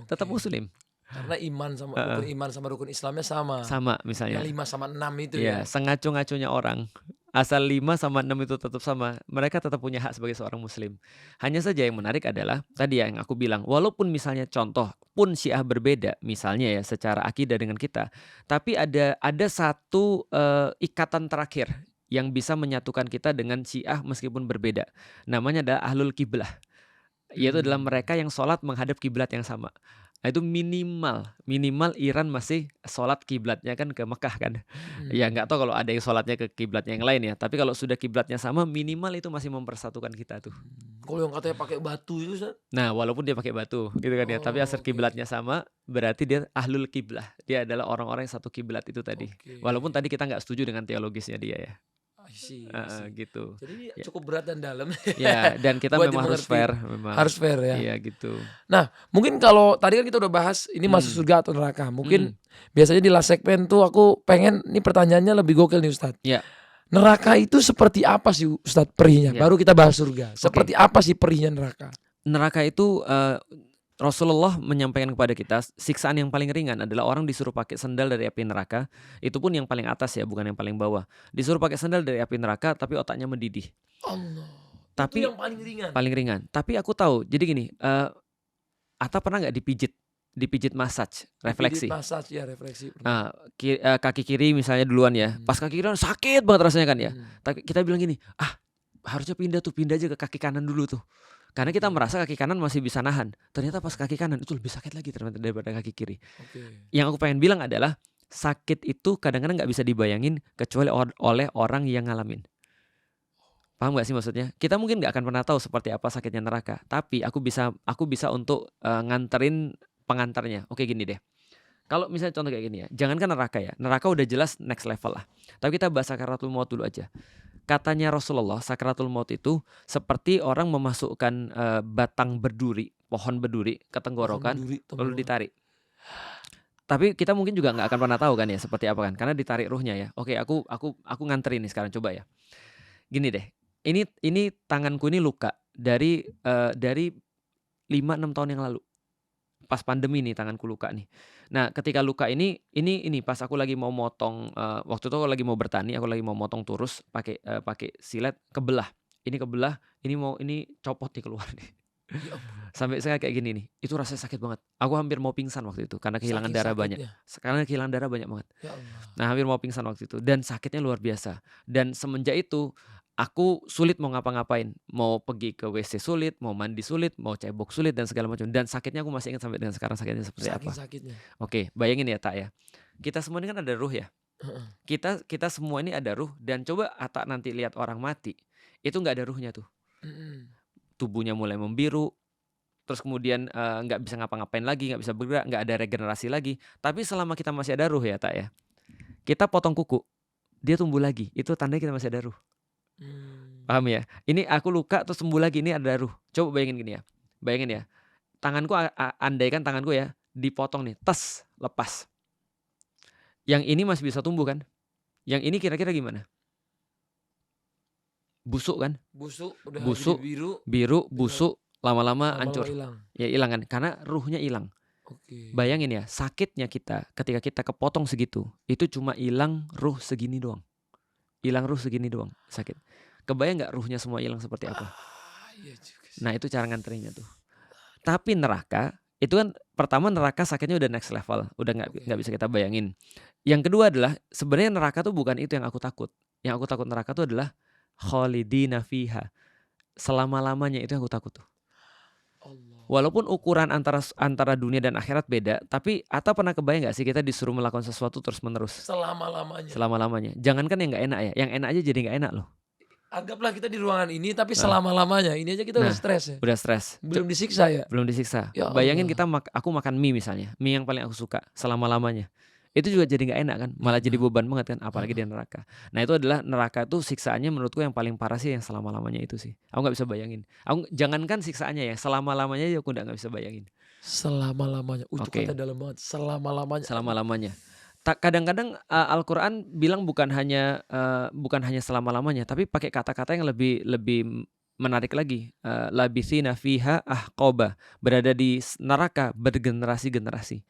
A: tetap
C: Oke.
A: muslim.
C: Karena iman sama
A: Heeh.
C: rukun iman sama rukun Islamnya sama.
A: Sama
C: Yang
A: misalnya.
C: 5 sama 6 itu
A: Iya,
C: ya.
A: sengaco-ngaconya orang. Asal 5 sama 6 itu tetap sama, mereka tetap punya hak sebagai seorang muslim. Hanya saja yang menarik adalah tadi yang aku bilang, walaupun misalnya contoh pun Syiah berbeda misalnya ya secara akidah dengan kita, tapi ada satu ikatan terakhir yang bisa menyatukan kita dengan Syiah meskipun berbeda. Namanya adalah ahlul kiblah. Yaitu adalah mereka yang sholat menghadap kiblat yang sama. Nah, itu minimal Iran masih sholat kiblatnya kan ke Mekah kan. Ya nggak tahu kalau ada yang sholatnya ke kiblatnya yang lain ya. Tapi kalau sudah kiblatnya sama, minimal itu masih mempersatukan kita tuh.
C: Kalau yang katanya pakai batu itu, Ustaz?
A: Nah, walaupun dia pakai batu gitu kan ya, tapi asal
C: Oke.
A: kiblatnya sama, berarti dia ahlul kiblah. Dia adalah orang-orang yang satu kiblat itu tadi.
C: Oke.
A: Walaupun tadi kita nggak setuju dengan teologisnya dia ya.
C: I see.
A: Gitu.
C: Jadi
A: Ya.
C: cukup berat dan dalam.
A: Ya, dan kita
C: Buat
A: memang harus
C: dimengerti.
A: fair memang.
C: Harus fair ya.
A: Iya gitu.
C: Nah, mungkin kalau tadi kan kita udah bahas ini masuk surga atau neraka. Mungkin biasanya di last segmen tuh aku pengen ini pertanyaannya lebih gokil nih, Ustadz.
A: Ya.
C: Neraka itu seperti apa sih, Ustadz, perihnya?
A: Ya.
C: Baru kita bahas surga. Seperti apa sih perihnya neraka?
A: Neraka itu Rasulullah menyampaikan kepada kita siksaan yang paling ringan adalah orang disuruh pakai sendal dari api neraka. Itu pun yang paling atas ya, bukan yang paling bawah. Disuruh pakai sendal dari api neraka tapi otaknya mendidih.
C: Allah. Itu
A: Tapi
C: yang paling ringan.
A: paling ringan. Tapi aku tahu. Jadi gini, Atta pernah nggak dipijit massage,
C: Dipijit
A: refleksi.
C: massage ya, refleksi pernah.
A: Kaki kiri misalnya duluan ya. Pas kaki kiri kan sakit banget rasanya kan ya. Tapi kita bilang gini, harusnya pindah aja ke kaki kanan dulu tuh. Karena kita merasa kaki kanan masih bisa nahan. Ternyata pas kaki kanan itu lebih sakit lagi ternyata daripada kaki kiri. Yang aku pengen bilang adalah sakit itu kadang-kadang nggak bisa dibayangin kecuali oleh orang yang ngalamin. Paham gak sih maksudnya? Kita mungkin gak akan pernah tahu seperti apa sakitnya neraka. Tapi aku bisa untuk nganterin pengantarnya. Oke gini deh. Kalau misalnya contoh kayak gini ya. Jangankan neraka ya. Neraka udah jelas next level lah. Tapi kita bahas sakaratul maut dulu aja. Katanya Rasulullah, sakaratul maut itu seperti orang memasukkan batang berduri, pohon berduri ke tenggorokan, lalu ditarik. Tapi kita mungkin juga gak akan pernah tahu kan ya seperti apa kan. Karena ditarik ruhnya ya. Oke, aku nganterin nih sekarang, coba ya. Gini deh. Ini tanganku ini luka dari 5-6 tahun yang lalu. Pas pandemi nih tanganku luka nih. Nah, ketika luka ini pas aku lagi mau motong, waktu itu aku lagi mau bertani, aku lagi mau motong turus pakai silet, kebelah. Ini kebelah, ini copot nih keluar nih. Sampai saya kayak gini nih. Itu rasanya sakit banget. Aku hampir mau pingsan waktu itu karena kehilangan darah banyak. Karena kehilangan darah banyak banget.
C: Ya Allah.
A: Nah, hampir mau pingsan waktu itu dan sakitnya luar biasa. Dan semenjak itu aku sulit mau ngapa-ngapain, mau pergi ke WC sulit, mau mandi sulit, mau cebok sulit dan segala macam. Dan sakitnya aku masih ingat sampai dengan sekarang sakitnya seperti apa.
C: Sakitnya.
A: Oke, bayangin ya Tak ya. Kita semua ini kan ada ruh ya. Kita semua ini ada ruh dan coba Atta nanti lihat orang mati, itu nggak ada ruhnya tuh. Tubuhnya mulai membiru, terus kemudian nggak bisa ngapa-ngapain lagi, nggak bisa bergerak, nggak ada regenerasi lagi. Tapi selama kita masih ada ruh ya Tak ya, kita potong kuku, dia tumbuh lagi, itu tandanya kita masih ada ruh. Paham ya? Ini aku luka terus sembuh lagi, ini ada ruh. Coba bayangin gini ya. Bayangin ya. Tanganku andaikan tanganku ya dipotong nih, tes, lepas. Yang ini masih bisa tumbuh kan? Yang ini kira-kira gimana? Busuk kan?
C: Busuk, udah
A: busuk, biru, busuk, lama-lama hancur. Ya hilang kan? Karena ruhnya hilang. Bayangin ya, sakitnya kita ketika kita kepotong segitu, itu cuma hilang ruh segini doang. Hilang ruh segini doang sakit. Kebayang gak ruhnya semua hilang seperti apa? Nah itu cara nganterinnya tuh. Tapi neraka itu kan pertama neraka sakitnya udah next level, udah nggak bisa kita bayangin. Yang kedua adalah sebenarnya neraka tuh bukan itu yang aku takut. Yang aku takut neraka tuh adalah khalidina fiha. Selama-lamanya itu yang aku takut tuh. Walaupun ukuran antara dunia dan akhirat beda, tapi Atta pernah kebayang gak sih kita disuruh melakukan sesuatu terus menerus? Selama-lamanya. Jangankan yang gak enak ya, yang enak aja jadi gak enak loh.
C: Anggaplah kita di ruangan ini tapi selama-lamanya, ini aja kita udah stres ya.
A: Udah stres.
C: Belum disiksa ya?
A: Belum disiksa.
C: Ya
A: bayangin aku makan mie misalnya, mie yang paling aku suka selama-lamanya. Itu juga jadi gak enak kan, malah jadi beban banget kan, apalagi di neraka. Nah itu adalah neraka tuh siksaannya menurutku yang paling parah sih yang selama-lamanya itu sih. Aku gak bisa bayangin. Jangankan siksaannya ya, selama-lamanya aku udah gak bisa bayangin.
C: Selama-lamanya, itu kata dalam banget, selama-lamanya.
A: Selama-lamanya. Kadang-kadang Al-Quran bilang bukan hanya selama-lamanya, tapi pakai kata-kata yang lebih menarik lagi. Labithina fiha ahqoba, berada di neraka bergenerasi-generasi.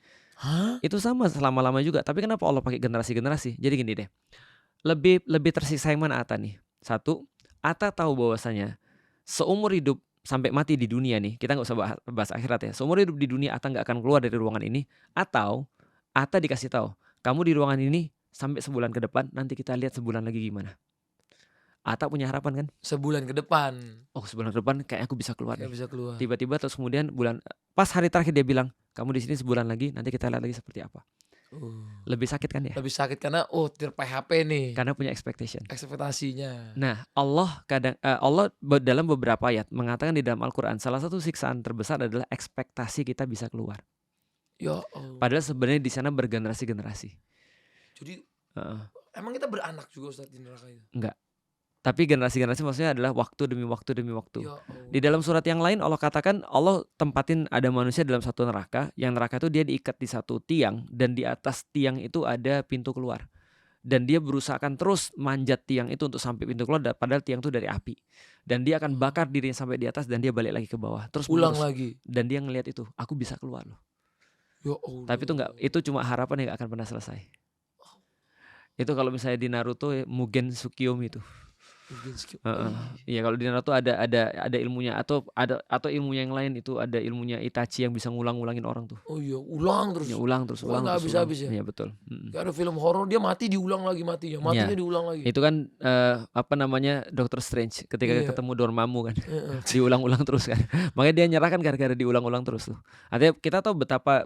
A: Itu sama selama-lama juga. Tapi kenapa Allah pakai generasi-generasi? Jadi gini deh. Lebih tersiksa yang mana Atta nih? Satu, Atta tahu bahwasanya seumur hidup sampai mati di dunia nih, kita nggak usah bahas akhirat ya. Seumur hidup di dunia Atta nggak akan keluar dari ruangan ini, atau Atta dikasih tahu, kamu di ruangan ini sampai sebulan ke depan, nanti kita lihat sebulan lagi gimana. Atta punya harapan kan?
C: Sebulan ke depan.
A: Oh sebulan ke depan kayaknya aku bisa keluar.
C: Bisa keluar.
A: Tiba-tiba terus kemudian pas hari terakhir dia bilang, kamu di sini sebulan lagi, nanti kita lihat lagi seperti apa. Lebih sakit kan ya?
C: Lebih sakit karena ter-PHP nih.
A: Karena punya expectation.
C: Ekspektasinya.
A: Nah Allah dalam beberapa ayat mengatakan di dalam Al-Quran, salah satu siksaan terbesar adalah ekspektasi kita bisa keluar.
C: Ya Allah.
A: Padahal sebenarnya di sana bergenerasi-generasi.
C: Jadi emang kita beranak juga Ustaz di neraka itu?
A: Enggak. Tapi generasi-generasi maksudnya adalah waktu demi waktu demi waktu.
C: Ya
A: di dalam surat yang lain Allah katakan, Allah tempatin ada manusia dalam satu neraka. Yang neraka itu dia diikat di satu tiang, dan di atas tiang itu ada pintu keluar. Dan dia berusaha akan terus manjat tiang itu untuk sampai pintu keluar, padahal tiang itu dari api. Dan dia akan bakar dirinya sampai di atas, dan dia balik lagi ke bawah. Terus
C: ulang lagi.
A: Dan dia ngelihat itu, aku bisa keluar loh.
C: Ya Allah.
A: Tapi itu cuma harapan yang gak akan pernah selesai. Itu kalau misalnya di Naruto Mugen Tsukiyomi itu. Heeh.
C: Wih.
A: Iya kalau di Naruto ada ilmunya atau ilmunya yang lain itu ada ilmunya Itachi yang bisa ngulang-ngulangin orang tuh.
C: Oh iya, ulang
A: Ya
C: terus.
A: ulang terus
C: Pokoknya
A: ulang
C: nggak
A: terus ulang.
C: habis-habis ya.
A: Iya betul. Mhm.
C: Kayak ada film horor dia mati diulang lagi matinya
A: Iya.
C: diulang lagi.
A: Itu kan apa namanya Doctor Strange ketika
C: Iya.
A: ketemu Dormammu kan.
C: Heeh.
A: Diulang-ulang terus kan. Makanya dia nyerah kan gara-gara diulang-ulang terus tuh. Artinya kita tahu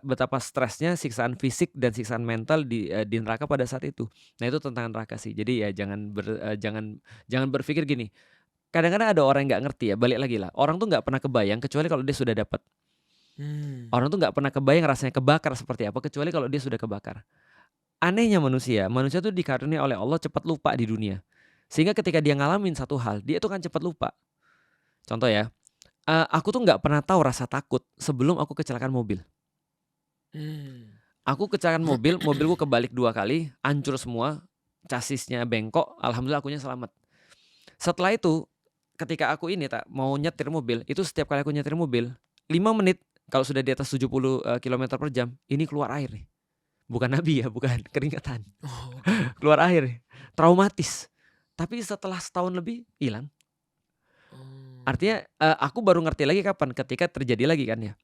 A: betapa stresnya siksaan fisik dan siksaan mental di neraka pada saat itu. Nah itu tentang neraka sih. Jadi ya jangan berpikir gini. Kadang-kadang ada orang yang nggak ngerti ya. Balik lagi lah. Orang tuh nggak pernah kebayang kecuali kalau dia sudah dapat. Orang tuh nggak pernah kebayang rasanya kebakar seperti apa kecuali kalau dia sudah kebakar. Anehnya manusia tuh dikaruniai oleh Allah cepat lupa di dunia. Sehingga ketika dia ngalamin satu hal, dia tuh kan cepat lupa. Contoh ya, aku tuh nggak pernah tahu rasa takut sebelum aku kecelakaan mobil. Aku kecelakaan mobil, mobilku kebalik 2 kali, hancur semua, chassisnya bengkok, alhamdulillah akunya selamat. Setelah itu, ketika aku ini mau nyetir mobil, itu setiap kali aku nyetir mobil, 5 menit kalau sudah di atas 70 kilometer per jam, ini keluar air nih. Bukan nabi ya, bukan keringetan.
C: Oh,
A: Keluar air, traumatis. Tapi setelah setahun lebih hilang. Artinya aku baru ngerti lagi kapan? Ketika terjadi lagi kan ya.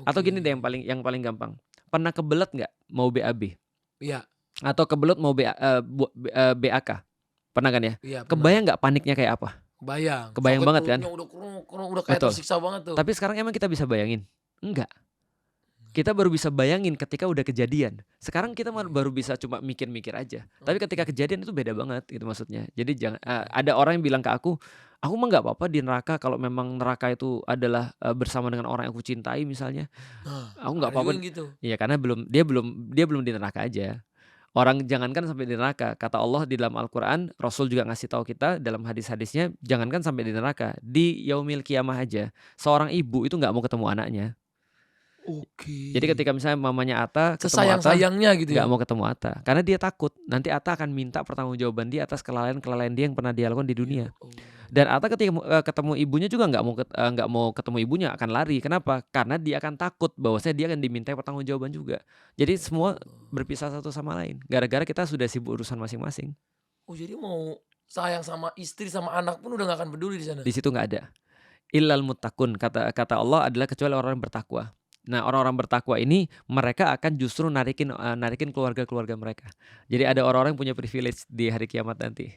A: Atau gini deh yang paling gampang. Pernah kebelet nggak mau BAB?
C: Iya.
A: Atau kebelet mau BAK? Pernah kan ya?
C: Iya.
A: Kebayang nggak paniknya kayak apa? Kebayang
C: Sakit
A: banget kan?
C: Udah kayak
A: Betul.
C: tersiksa banget tuh.
A: Tapi sekarang emang kita bisa bayangin? Enggak. Kita baru bisa bayangin ketika udah kejadian. Sekarang kita baru bisa cuma mikir-mikir aja. Tapi ketika kejadian itu beda banget gitu maksudnya. Jadi jangan ada orang yang bilang ke aku mah nggak apa-apa di neraka kalau memang neraka itu adalah bersama dengan orang yang aku cintai misalnya. Aku nggak apa-apa.
C: Gitu.
A: Iya karena dia belum di neraka aja. Orang jangankan sampai di neraka. Kata Allah di dalam Al-Qur'an, Rasul juga ngasih tahu kita dalam hadis-hadisnya, jangankan sampai di neraka, di yaumil qiyamah aja. Seorang ibu itu nggak mau ketemu anaknya. Jadi ketika misalnya mamanya Atta ketemu Atta,
C: sayangnya gitu ya.
A: nggak mau ketemu Atta, karena dia takut nanti Atta akan minta pertanggungjawaban dia atas kelalaian dia yang pernah dia lakukan di dunia. Dan Atta ketika ketemu ibunya juga nggak mau ketemu ibunya, akan lari. Kenapa? Karena dia akan takut bahwasanya dia akan dimintai pertanggungjawaban juga. Jadi semua berpisah satu sama lain. Gara-gara kita sudah sibuk urusan masing-masing.
C: Oh jadi mau sayang sama istri sama anak pun udah nggak akan peduli di sana.
A: Di situ nggak ada. Illal muttaqun, kata Allah adalah kecuali orang yang bertakwa. Nah orang-orang bertakwa ini mereka akan justru narikin keluarga-keluarga mereka. Jadi ada orang-orang yang punya privilege di hari kiamat nanti.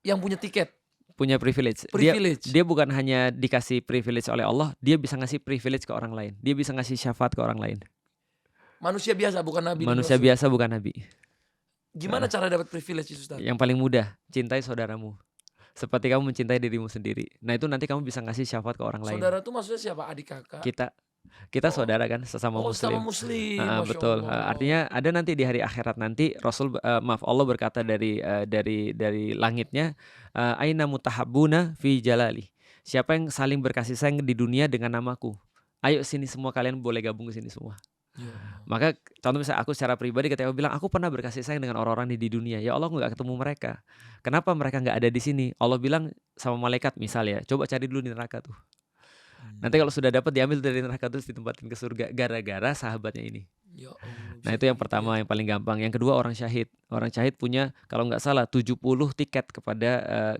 C: Yang punya tiket.
A: Punya privilege. Dia bukan hanya dikasih privilege oleh Allah, dia bisa ngasih privilege ke orang lain. Dia bisa ngasih syafaat ke orang lain.
C: Manusia biasa bukan nabi.
A: Manusia biasa bukan nabi.
C: Gimana cara dapat privilege itu Ustaz?
A: Yang paling mudah, cintai saudaramu seperti kamu mencintai dirimu sendiri. Nah itu nanti kamu bisa ngasih syafaat ke orang lain.
C: Saudara itu maksudnya siapa? Adik kakak?
A: Kita saudara kan, sesama muslim.
C: Sesama muslim.
A: Betul. Artinya ada nanti di hari akhirat nanti Allah berkata dari langitnya, aina mutahabbuna fi jalali. Siapa yang saling berkasih sayang di dunia dengan namaku? Ayo sini semua, kalian boleh gabung ke sini semua. Maka contoh misalnya aku secara pribadi ketika aku bilang aku pernah berkasih sayang dengan orang-orang di dunia, ya Allah nggak ketemu mereka. Kenapa mereka nggak ada di sini? Allah bilang sama malaikat misalnya, coba cari dulu di neraka tuh. Nanti kalau sudah dapat diambil dari neraka terus ditempatin ke surga gara-gara sahabatnya ini.
C: Ya Allah,
A: Nah itu yang pertama yang paling gampang. Yang kedua orang syahid. Orang syahid punya kalau nggak salah 70 tiket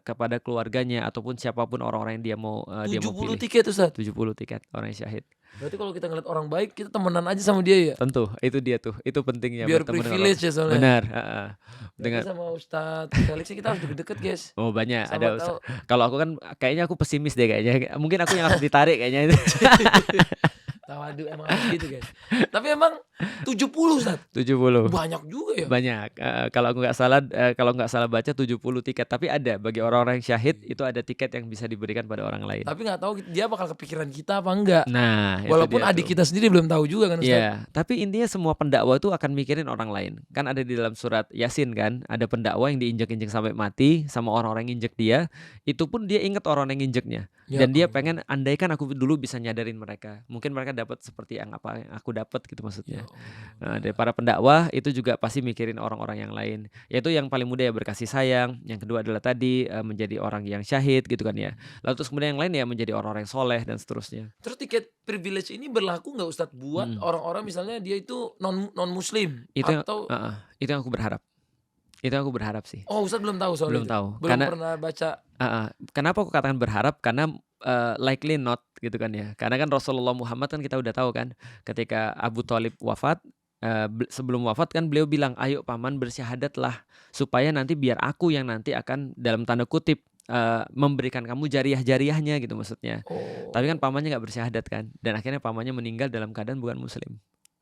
A: kepada keluarganya ataupun siapapun orang-orang yang dia mau pilih.
C: 70 tiket Ustaz?
A: 70 tiket orang syahid.
C: Berarti kalau kita ngeliat orang baik kita temenan aja sama dia ya?
A: Tentu itu dia tuh. Itu pentingnya.
C: Biar privilege ya soalnya.
A: Benar.
C: Dengan sama Ustadz Felix kita harus deket-deket guys.
A: Oh banyak.
C: Ada.
A: Kalau aku kan kayaknya aku pesimis deh kayaknya. Mungkin aku yang harus ditarik kayaknya itu.
C: Tawadu emang harus gitu guys. Tapi emang 70 Ustaz.
A: 70.
C: Banyak juga ya.
A: Banyak. Kalau nggak salah baca 70 tiket. Tapi ada bagi orang-orang yang syahid itu ada tiket yang bisa diberikan pada orang lain.
C: Tapi nggak tahu dia bakal kepikiran kita apa enggak.
A: Nah,
C: walaupun adik kita sendiri belum tahu juga kan Ustaz.
A: Iya. Tapi intinya semua pendakwa itu akan mikirin orang lain. Kan ada di dalam surat Yasin kan. Ada pendakwa yang diinjek-injek sampai mati sama orang-orang yang injek dia. Itu pun dia ingat orang yang injeknya. Dan dia pengen andaikan aku dulu bisa nyadarin mereka. Mungkin mereka dapat seperti yang aku dapat gitu maksudnya. Nah, dari para pendakwah itu juga pasti mikirin orang-orang yang lain. Yaitu yang paling mudah ya berkasih sayang. Yang kedua adalah tadi menjadi orang yang syahid gitu kan ya. Lalu terus kemudian yang lain ya menjadi orang-orang yang soleh dan seterusnya.
C: Terus tiket privilege ini berlaku nggak Ustadz buat orang-orang misalnya dia itu non muslim
A: itu
C: atau
A: itu yang aku berharap. Itu aku berharap sih.
C: Oh, Ustadz belum tahu soal
A: Belum
C: itu?
A: tahu.
C: Belum pernah baca?
A: Kenapa aku katakan berharap? Karena, likely not gitu kan ya. Karena kan Rasulullah Muhammad kan kita udah tahu kan, ketika Abu Thalib wafat, sebelum wafat kan beliau bilang, "Ayo paman bersyahadatlah, supaya nanti biar aku yang nanti akan dalam tanda kutip, memberikan kamu jariah-jariahnya," gitu maksudnya. Tapi kan
C: Oh,
A: pamannya nggak bersyahadat kan, dan akhirnya pamannya meninggal dalam keadaan bukan muslim.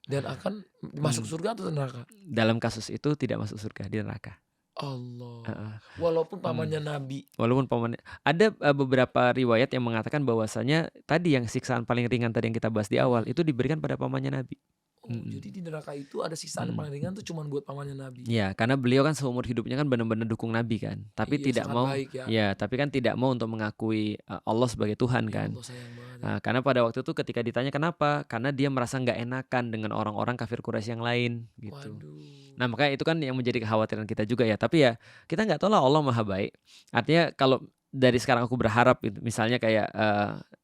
C: dan akan masuk
A: Mhm.
C: surga atau neraka?
A: Dalam kasus itu tidak masuk surga, di neraka.
C: Allah.
A: Heeh.
C: Walaupun
A: Mhm.
C: pamannya nabi.
A: Walaupun pamannya ada, beberapa riwayat yang mengatakan bahwasanya tadi yang siksaan paling ringan tadi yang kita bahas di awal, itu diberikan pada pamannya Nabi.
C: Oh,
A: Mhm.
C: jadi di neraka itu ada siksaan yang
A: Mhm.
C: paling ringan tuh cuman buat pamannya nabi.
A: Iya, karena beliau kan seumur hidupnya kan benar-benar dukung Nabi kan, tapi
C: Iya,
A: tidak
C: sangat
A: mau
C: baik ya.
A: ya, tapi kan tidak mau untuk mengakui, Allah sebagai Tuhan
C: Ya
A: kan.
C: Allah sayang banget ya.
A: Karena pada waktu itu ketika ditanya kenapa, karena dia merasa nggak enakan dengan orang-orang kafir Quraisy yang lain gitu.
C: Waduh.
A: Nah, makanya itu kan yang menjadi kekhawatiran kita juga ya. Tapi ya kita nggak tahu lah, Allah Maha Baik. Artinya kalau dari sekarang aku berharap gitu, misalnya kayak,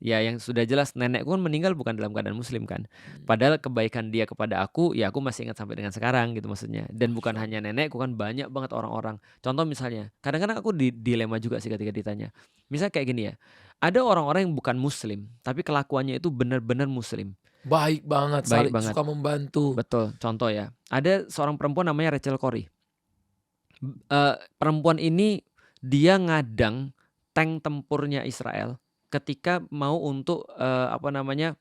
A: ya yang sudah jelas nenekku kan meninggal bukan dalam keadaan muslim kan. Padahal kebaikan dia kepada aku, ya aku masih ingat sampai dengan sekarang gitu maksudnya. Dan bukan
C: Masya Allah.
A: hanya nenekku kan, banyak banget orang-orang. Contoh misalnya, kadang-kadang aku dilema juga sih ketika ditanya. Misalnya kayak gini ya, ada orang-orang yang bukan muslim, tapi kelakuannya itu benar-benar muslim.
C: Baik banget,
A: Baik banget.
C: suka membantu.
A: Betul, contoh ya, ada seorang perempuan namanya Rachel Corrie. Perempuan ini dia ngadang tank tempurnya Israel ketika mau untuk,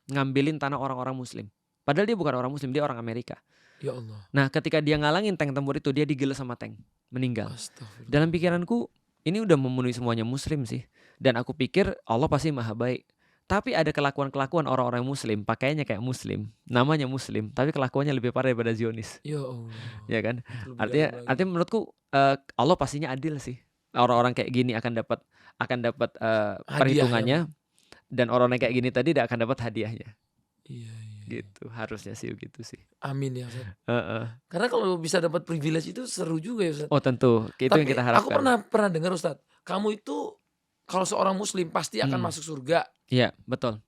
A: ngambilin tanah orang-orang muslim. Padahal dia bukan orang muslim, dia orang Amerika.
C: Ya Allah.
A: Nah, ketika dia ngalangin tank tempur itu, dia digiles sama tank, meninggal.
C: Astagfirullah.
A: Dalam pikiranku, ini udah memenuhi semuanya muslim sih, dan aku pikir Allah pasti Maha Baik. Tapi ada kelakuan-kelakuan orang-orang muslim, pakaiannya kayak muslim, namanya muslim, tapi kelakuannya lebih parah daripada Zionis,
C: Ya Allah.
A: ya kan?
C: Itu lebih
A: Artinya
C: dalam lagi.
A: artinya menurutku, Allah pastinya adil sih. Orang-orang kayak gini akan dapat,
C: Hadiah yang
A: perhitungannya, dan orang yang kayak gini tadi tidak akan dapat hadiahnya.
C: iya, iya.
A: Gitu, harusnya sih begitu sih.
C: Amin ya Ustaz.
A: Heeh.
C: Karena kalau bisa dapat privilege itu seru juga ya Ustaz.
A: Oh tentu, itu yang
C: Tapi
A: kita
C: aku
A: harapkan.
C: pernah dengar Ustaz, kamu itu kalau seorang muslim pasti akan masuk surga
A: Iya, betul,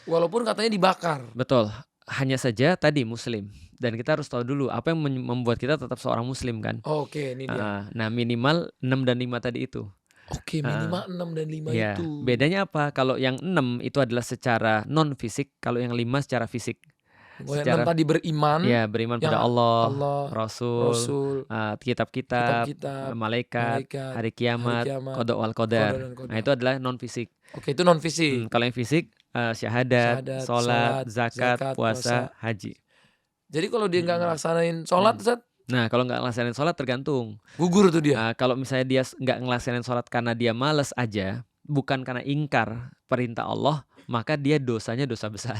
C: walaupun katanya dibakar.
A: betul. Hanya saja tadi muslim, dan kita harus tahu dulu apa yang membuat kita tetap seorang muslim kan.
C: Oke, ini dia.
A: Heeh. Nah, minimal 6 dan 5 tadi itu.
C: Oke, minimal 6 dan 5
A: Iya,
C: itu.
A: bedanya apa? Kalau yang 6 itu adalah secara non fisik, kalau yang 5 secara fisik.
C: Kalau yang 6 tadi beriman,
A: Ya, beriman
C: yang
A: pada Allah,
C: Allah,
A: Rasul,
C: Rasul,
A: kitab-kitab,
C: kitab-kitab,
A: malaikat,
C: malaikat,
A: hari
C: hari
A: kiamat,
C: kiamat,
A: qada wal
C: qadar
A: qadar.
C: dan
A: Nah,
C: qadar.
A: itu adalah non fisik.
C: Oke, itu non fisik.
A: Kalau yang fisik, syahadat,
C: Syahadat,
A: sholat,
C: sholat,
A: zakat,
C: zakat,
A: puasa,
C: puasa.
A: haji.
C: Jadi kalau dia nggak ngelaksanain sholat, Ustaz,
A: Nah, kalau nggak ngelaksanain sholat tergantung.
C: gugur tuh dia.
A: Kalau misalnya dia nggak ngelaksanain sholat karena dia males aja, bukan karena ingkar perintah Allah, maka dia dosanya dosa besar.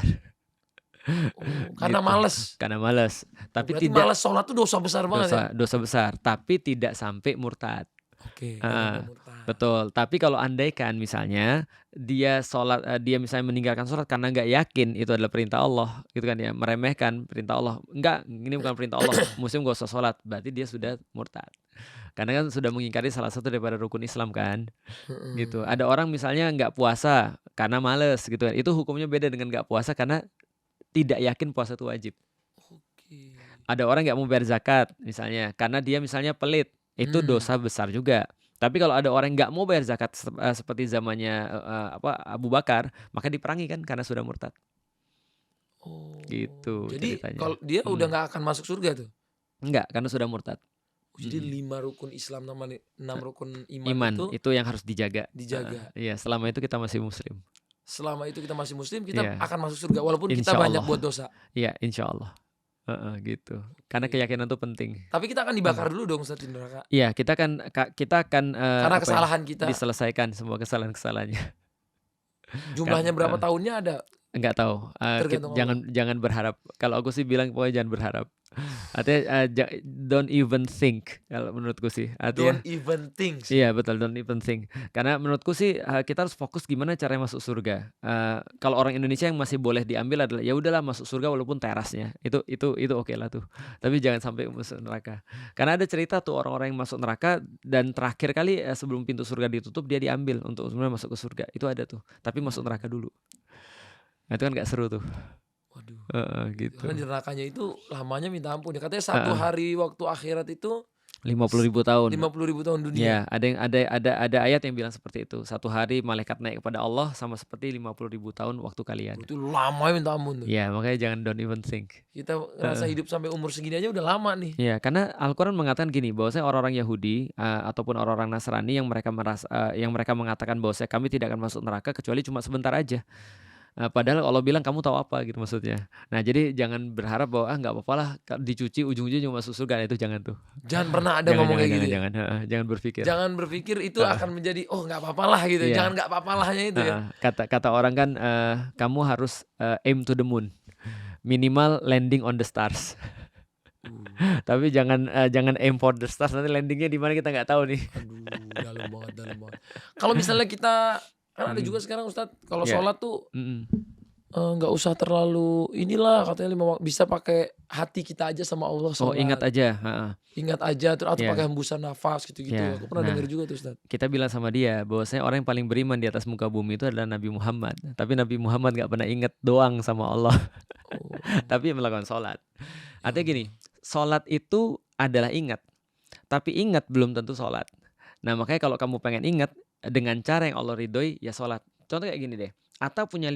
C: Karena
A: Gitu.
C: males.
A: Karena males. Tapi
C: Berarti
A: tidak
C: males sholat tuh dosa besar banget ya.
A: dosa besar, tapi tidak sampai murtad.
C: Oke,
A: Heeh,
C: nggak murtad.
A: betul. Tapi kalau andaikan misalnya dia sholat, dia misalnya meninggalkan sholat karena nggak yakin itu adalah perintah Allah, gitu kan ya, meremehkan perintah Allah. Enggak, ini bukan perintah Allah, muslim gak usah sholat, berarti dia sudah murtad. Karena kan sudah mengingkari salah satu daripada rukun Islam kan, gitu. Ada orang misalnya nggak puasa karena males, gitu kan. Itu hukumnya beda dengan nggak puasa karena tidak yakin puasa itu wajib.
C: Oke.
A: Ada orang nggak mau bayar zakat misalnya karena dia misalnya pelit, itu dosa besar juga. Tapi kalau ada orang yang nggak mau bayar zakat seperti zamannya Abu Bakar, maka diperangi kan karena sudah murtad.
C: Oh.
A: Gitu
C: Jadi
A: ceritanya.
C: kalau dia udah nggak akan masuk surga tuh.
A: Enggak, karena sudah murtad.
C: Jadi 5 rukun Islam sama 6 rukun iman,
A: Iman
C: itu
A: itu yang harus dijaga.
C: dijaga.
A: Iya, selama itu kita masih muslim.
C: Selama itu kita masih muslim, kita
A: Iya.
C: akan masuk surga walaupun kita
A: Insya
C: banyak
A: Allah.
C: buat dosa.
A: Iya, insya Allah. Gitu. Karena
C: Oke.
A: keyakinan itu penting.
C: Tapi kita akan dibakar dulu dong Ustaz di neraka.
A: Iya, kita akan
C: Karena kesalahan kita.
A: diselesaikan semua kesalahan-kesalahannya.
C: Jumlahnya berapa tahunnya ada?
A: Enggak tahu.
C: Tergantung
A: Jangan berharap. Kalau aku sih bilang pokoknya jangan berharap. Artinya don't even think kalau menurutku sih. Artinya
C: Don't even think.
A: iya betul, don't even think. Karena menurutku sih kita harus fokus gimana caranya masuk surga. Kalau orang Indonesia yang masih boleh diambil adalah ya udahlah masuk surga walaupun terasnya. Itu oke lah tuh. Tapi jangan sampai masuk neraka. Karena ada cerita tuh orang-orang yang masuk neraka dan terakhir kali sebelum pintu surga ditutup dia diambil untuk sebenarnya masuk ke surga. Itu ada tuh. Tapi masuk neraka dulu. Nah, itu kan nggak seru tuh.
C: Waduh.
A: Gitu.
C: Karena di nerakanya itu lamanya minta ampun. Ya katanya 1 hari waktu akhirat itu
A: 50.000 tahun.
C: 50.000 tahun dunia.
A: Ya, ada ayat yang bilang seperti itu. Satu hari malaikat naik kepada Allah sama seperti 50.000 tahun waktu kalian.
C: Itu lama minta ampun tuh.
A: Ya, makanya jangan don't even think.
C: Kita ngerasa hidup sampai umur segini aja udah lama nih.
A: Ya, karena Al-Quran mengatakan gini, bahwasanya orang-orang Yahudi ataupun orang-orang Nasrani yang mereka mengatakan bahwasanya kami tidak akan masuk neraka kecuali cuma sebentar aja. Padahal Allah bilang kamu tahu apa gitu maksudnya. Nah, jadi jangan berharap bahwa nggak apa-apa lah dicuci ujung-ujungnya cuma masuk surga. Nah, itu jangan tuh.
C: Jangan pernah ada
A: Jangan
C: ngomong kayak gitu.
A: jangan berpikir.
C: Jangan berpikir itu akan menjadi nggak apa-apa lah gitu.
A: Iya.
C: Jangan nggak apa-apa lahnya itu ya.
A: Kata orang kan kamu harus aim to the moon. Minimal landing on the stars. Tapi jangan aim for the stars, nanti landingnya di mana kita nggak tahu nih.
C: Aduh, dalam banget. Kalau misalnya kita kan ada juga sekarang Ustadz, kalau sholat tuh nggak usah terlalu inilah katanya bisa pakai hati kita aja sama Allah sholat.
A: Ingat aja.
C: Ingat aja atau pakai hembusan nafas gitu-gitu. Aku pernah dengar juga tuh Ustadz.
A: Kita bilang sama dia bahwasanya orang yang paling beriman di atas muka bumi itu adalah Nabi Muhammad. Tapi Nabi Muhammad nggak pernah ingat doang sama Allah. Tapi melakukan sholat. Artinya gini, sholat itu adalah ingat. Tapi ingat belum tentu sholat. Nah, makanya kalau kamu pengen ingat dengan cara yang Allah ridhoi, ya sholat. Contoh kayak gini deh. Atta punya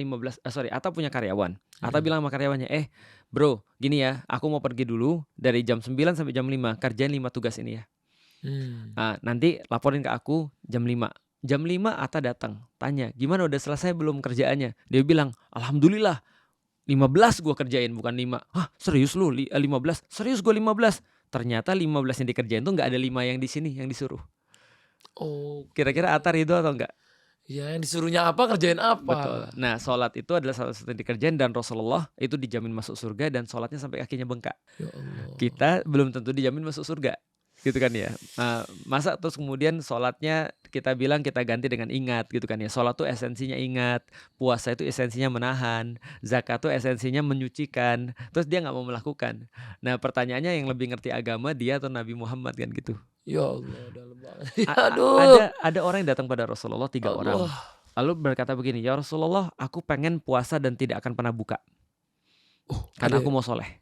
A: karyawan. Atta bilang sama karyawannya, bro, gini ya, aku mau pergi dulu dari jam 9 sampai jam 5, kerjain 5 tugas ini ya. Nanti laporin ke aku jam 5. Jam 5 Atta datang, tanya, gimana udah selesai belum kerjaannya? Dia bilang, alhamdulillah, 15 gue kerjain, bukan 5. Hah, serius lu 15? Serius gue 15. Ternyata 15 yang dikerjain tuh gak ada 5 yang di sini yang disuruh. Kira-kira Atta ridho atau enggak?
C: Ya, yang disuruhnya apa kerjain apa.
A: Betul. Nah, sholat itu adalah salah satu yang dikerjain dan Rasulullah itu dijamin masuk surga dan sholatnya sampai kakinya bengkak.
C: Ya Allah.
A: Kita belum tentu dijamin masuk surga, gitu kan ya. Masa terus kemudian sholatnya kita bilang kita ganti dengan ingat, gitu kan ya. Sholat tuh esensinya ingat, puasa itu esensinya menahan, zakat tuh esensinya menyucikan. Terus dia nggak mau melakukan. Nah, pertanyaannya yang lebih ngerti agama dia atau Nabi Muhammad kan gitu.
C: Ya Allah, dalam banget. Aduh.
A: Ada orang yang datang pada Rasulullah 3 orang. Lalu berkata begini, ya Rasulullah, aku pengen puasa dan tidak akan pernah buka. Karena aku mau soleh.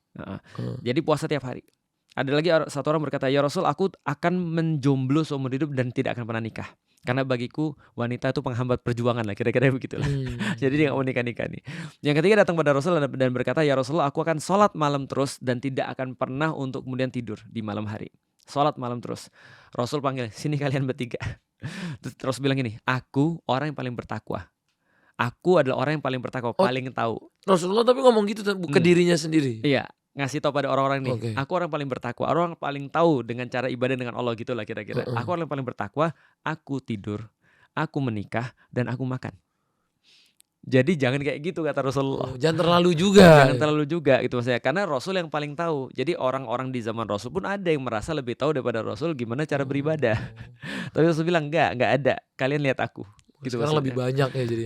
A: Jadi puasa tiap hari. Ada lagi satu orang berkata, ya Rasul, aku akan menjomblo seumur hidup dan tidak akan pernah nikah. Karena bagiku wanita itu penghambat perjuangan lah, kira-kira begitulah. Jadi dia gak mau nikah nih. Yang ketiga datang pada Rasul dan berkata, ya Rasulullah, aku akan sholat malam terus dan tidak akan pernah untuk kemudian tidur di malam hari. Sholat malam terus. Rasul panggil, sini kalian bertiga. Terus bilang gini, aku orang yang paling bertakwa. Aku adalah orang yang paling bertakwa, paling tahu.
C: Rasulullah tapi ngomong gitu ke dirinya sendiri.
A: Iya, ngasih tahu pada orang-orang nih, aku orang paling bertakwa, orang paling tahu dengan cara ibadah dengan Allah gitulah kira-kira. Aku orang yang paling bertakwa, aku tidur, aku menikah dan aku makan. Jadi jangan kayak gitu kata Rasulullah.
C: Jangan terlalu juga.
A: Jangan terlalu juga gitu maksudnya. Karena Rasul yang paling tahu. Jadi orang-orang di zaman Rasul pun ada yang merasa lebih tahu daripada Rasul gimana cara beribadah. Tapi Rasul bilang enggak ada. Kalian lihat aku. Gitu
C: sekarang
A: maksudnya.
C: Lebih banyak ya jadi.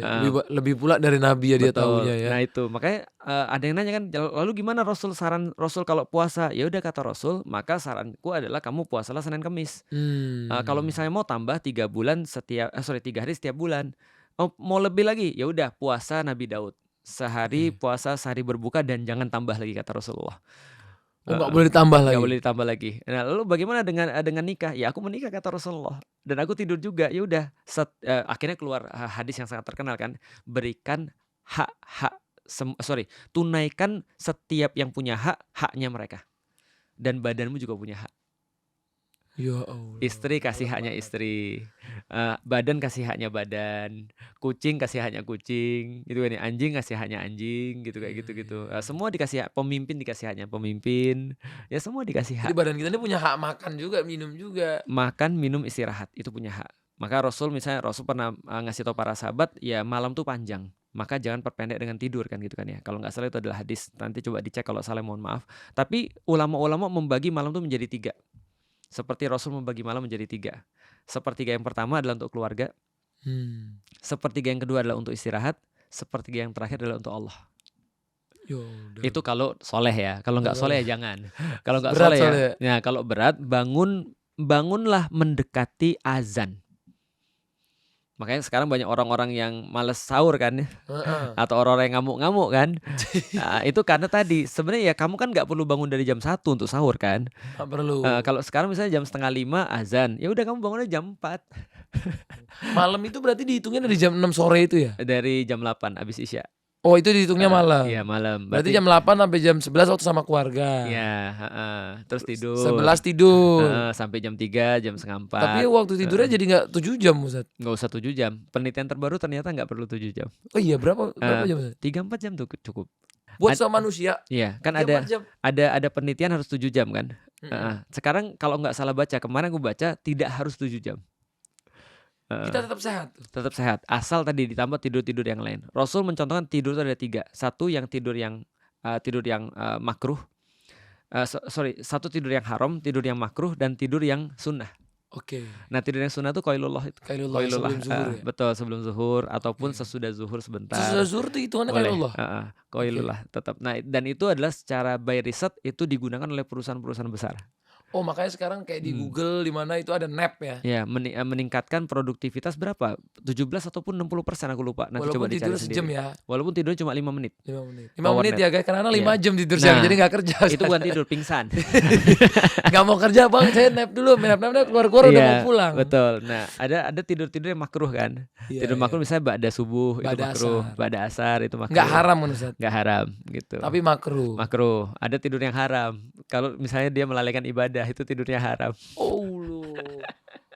C: Lebih pula dari Nabi ya dia tahunya ya.
A: Nah itu makanya ada yang nanya kan, lalu gimana Saran Rasul kalau puasa? Ya udah kata Rasul, maka saranku adalah kamu puasalah Senin Kamis. Kalau misalnya mau tambah 3 hari setiap bulan. Mau lebih lagi, ya udah puasa Nabi Daud. Sehari puasa, sehari berbuka dan jangan tambah lagi kata Rasulullah.
C: Nggak boleh ditambah lagi.
A: Nggak boleh ditambah lagi. Nah, lalu bagaimana dengan nikah? Ya aku menikah kata Rasulullah. Dan aku tidur juga. Ya udah. Akhirnya keluar hadis yang sangat terkenal kan. Tunaikan setiap yang punya haknya mereka. Dan badanmu juga punya hak.
C: Ya Allah.
A: Istri kasih haknya istri, badan kasih haknya badan, kucing kasih haknya kucing, gitu kan ya, anjing kasih haknya anjing, gitu kayak gitu. Semua dikasih hak, pemimpin dikasih haknya pemimpin, ya semua dikasih hak.
C: Jadi badan kita ini punya hak makan juga, minum juga.
A: Makan, minum, istirahat itu punya hak. Maka Rasul pernah ngasih tahu para sahabat, ya malam tuh panjang. Maka jangan perpendek dengan tidur kan gitu kan ya. Kalau nggak salah itu adalah hadis. Nanti coba dicek kalau salah mohon maaf. Tapi ulama-ulama membagi malam tuh menjadi 3. Seperti Rasul membagi malam menjadi 3. Sepertiga yang pertama adalah untuk keluarga. Sepertiga yang kedua adalah untuk istirahat. Sepertiga yang terakhir adalah untuk Allah. Itu kalau soleh ya. Kalau nggak soleh ya jangan. Kalau nggak soleh ya. Nah, kalau berat bangunlah mendekati azan. Makanya sekarang banyak orang-orang yang males sahur kan ya,
C: Heeh.
A: atau orang-orang yang ngamuk-ngamuk kan. Nah, itu karena tadi sebenarnya ya kamu kan nggak perlu bangun dari jam 1 untuk sahur kan.
C: Nggak perlu.
A: Kalau sekarang misalnya jam 4:30 azan, ya udah kamu bangunnya jam 4
C: Malam itu berarti dihitungnya dari jam 6 sore itu ya?
A: dari jam 8 habis Isya.
C: Oh itu dihitungnya
A: Iya
C: malam.
A: malam.
C: Berarti jam 8 sampai jam 11 waktu sama keluarga.
A: ya terus tidur.
C: 11 tidur.
A: Sampai jam 3, jam setengah
C: Tapi
A: 4.
C: waktu tidurnya jadi nggak 7 jam Ustaz.
A: Nggak usah 7 jam. Penelitian terbaru ternyata nggak perlu 7 jam.
C: Oh iya berapa jam Ustaz?
A: 3-4 jam tuh cukup.
C: Buat
A: Ad-
C: sama manusia
A: Iya, kan
C: 3-4 jam.
A: ada penelitian harus 7 jam kan.
C: Mm-mm.
A: Sekarang kalau nggak salah baca, kemarin aku baca tidak harus 7 jam.
C: Kita tetap sehat.
A: Tetap sehat, asal tadi ditambah tidur-tidur yang lain. Rasul mencontohkan tidur itu ada 3. Satu yang tidur yang makruh. Satu tidur yang haram, tidur yang makruh, dan tidur yang sunnah.
C: Oke.
A: Nah, tidur yang sunnah itu qailullah itu.
C: Kailullah sebelum zuhur ya.
A: Betul, sebelum zuhur ataupun
C: Oke.
A: sesudah zuhur sebentar.
C: Sesudah zuhur tuh hitungannya
A: Boleh,
C: kailullah.
A: qailullah tetap. Nah, dan itu adalah secara by riset itu digunakan oleh perusahaan-perusahaan besar.
C: Oh makanya sekarang kayak di Google di mana itu ada nap ya.
A: Ya, meningkatkan produktivitas berapa? 17 ataupun 60% aku lupa. Nanti
C: Walaupun
A: coba dicari
C: tidur sejam
A: sendiri.
C: ya.
A: Walaupun tidurnya cuma 5 menit.
C: 5 menit. 5
A: Power
C: menit
A: nap.
C: ya guys, karena 5
A: Iya.
C: jam tidur siang
A: Nah,
C: jadi gak kerja.
A: Itu bukan tidur, pingsan.
C: Gak mau kerja bang, saya nap dulu. Nap keluar-keluar udah mau pulang.
A: Betul. Nah, ada tidur-tidur yang makruh kan.
C: Iya,
A: Tidur makruh misalnya ba'da subuh itu
C: Ba'da
A: makruh,
C: asar.
A: ba'da asar itu makruh.
C: Gak haram kan Ustaz?
A: Nggak haram gitu.
C: Tapi makruh.
A: Makruh. Ada tidur yang haram. Kalau misalnya dia melalaikan ibadah itu tidurnya haram.
C: Oh lu.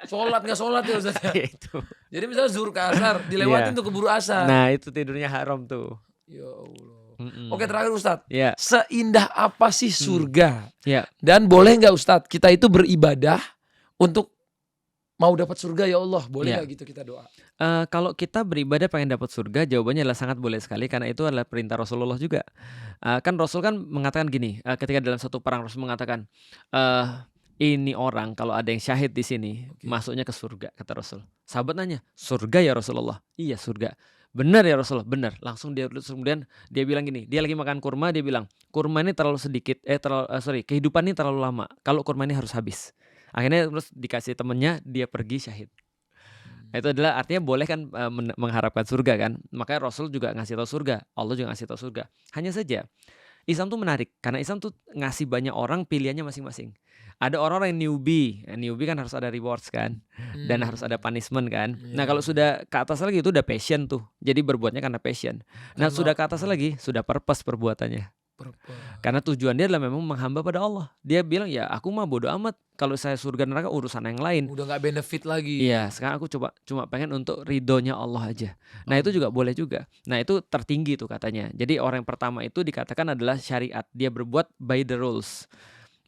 C: Sholat gak sholat ya Ustaz ya?
A: Itu.
C: Jadi misalnya zuhur ke asar, dilewatin
A: Iya.
C: tuh keburu asar.
A: Nah, itu tidurnya haram tuh.
C: Ya Allah.
A: Mm-mm.
C: Oke terakhir Ustaz.
A: Ya,
C: Seindah apa sih surga?
A: ya.
C: Dan boleh nggak Ustadz kita itu beribadah untuk mau dapat surga ya Allah? Boleh
A: Ya.
C: nggak gitu kita doa?
A: Kalau kita beribadah pengen dapat surga, jawabannya adalah sangat boleh sekali karena itu adalah perintah Rasulullah juga. Kan Rasul kan mengatakan gini, ketika dalam satu perang Rasul mengatakan, ini orang kalau ada yang syahid di sini masuknya ke surga kata Rasul. Sahabat nanya, surga ya Rasulullah? Iya surga. Benar ya Rasulullah? Benar. Langsung kemudian dia bilang gini, dia lagi makan kurma, dia bilang kurma ini terlalu sedikit, kehidupan ini terlalu lama. Kalau kurma ini harus habis. Akhirnya terus dikasih temennya, dia pergi syahid. Itu adalah artinya boleh kan mengharapkan surga kan. Makanya Rasul juga ngasih tahu surga, Allah juga ngasih tahu surga. Hanya saja Islam tuh menarik karena Islam tuh ngasih banyak orang pilihannya masing-masing. Ada orang-orang yang newbie kan harus ada rewards kan, dan harus ada punishment kan. Nah kalau sudah ke atas lagi itu udah passion tuh, jadi berbuatnya karena passion. Nah sudah ke atas lagi sudah purpose perbuatannya. Karena tujuan dia adalah memang menghamba pada Allah. Dia bilang ya aku mah bodo amat kalau saya surga neraka urusan yang lain.
C: Udah nggak benefit lagi.
A: Iya, sekarang aku cuma pengen untuk ridhonya Allah aja. Nah itu juga boleh juga. Nah itu tertinggi tuh katanya. Jadi orang yang pertama itu dikatakan adalah syariat. Dia berbuat by the rules.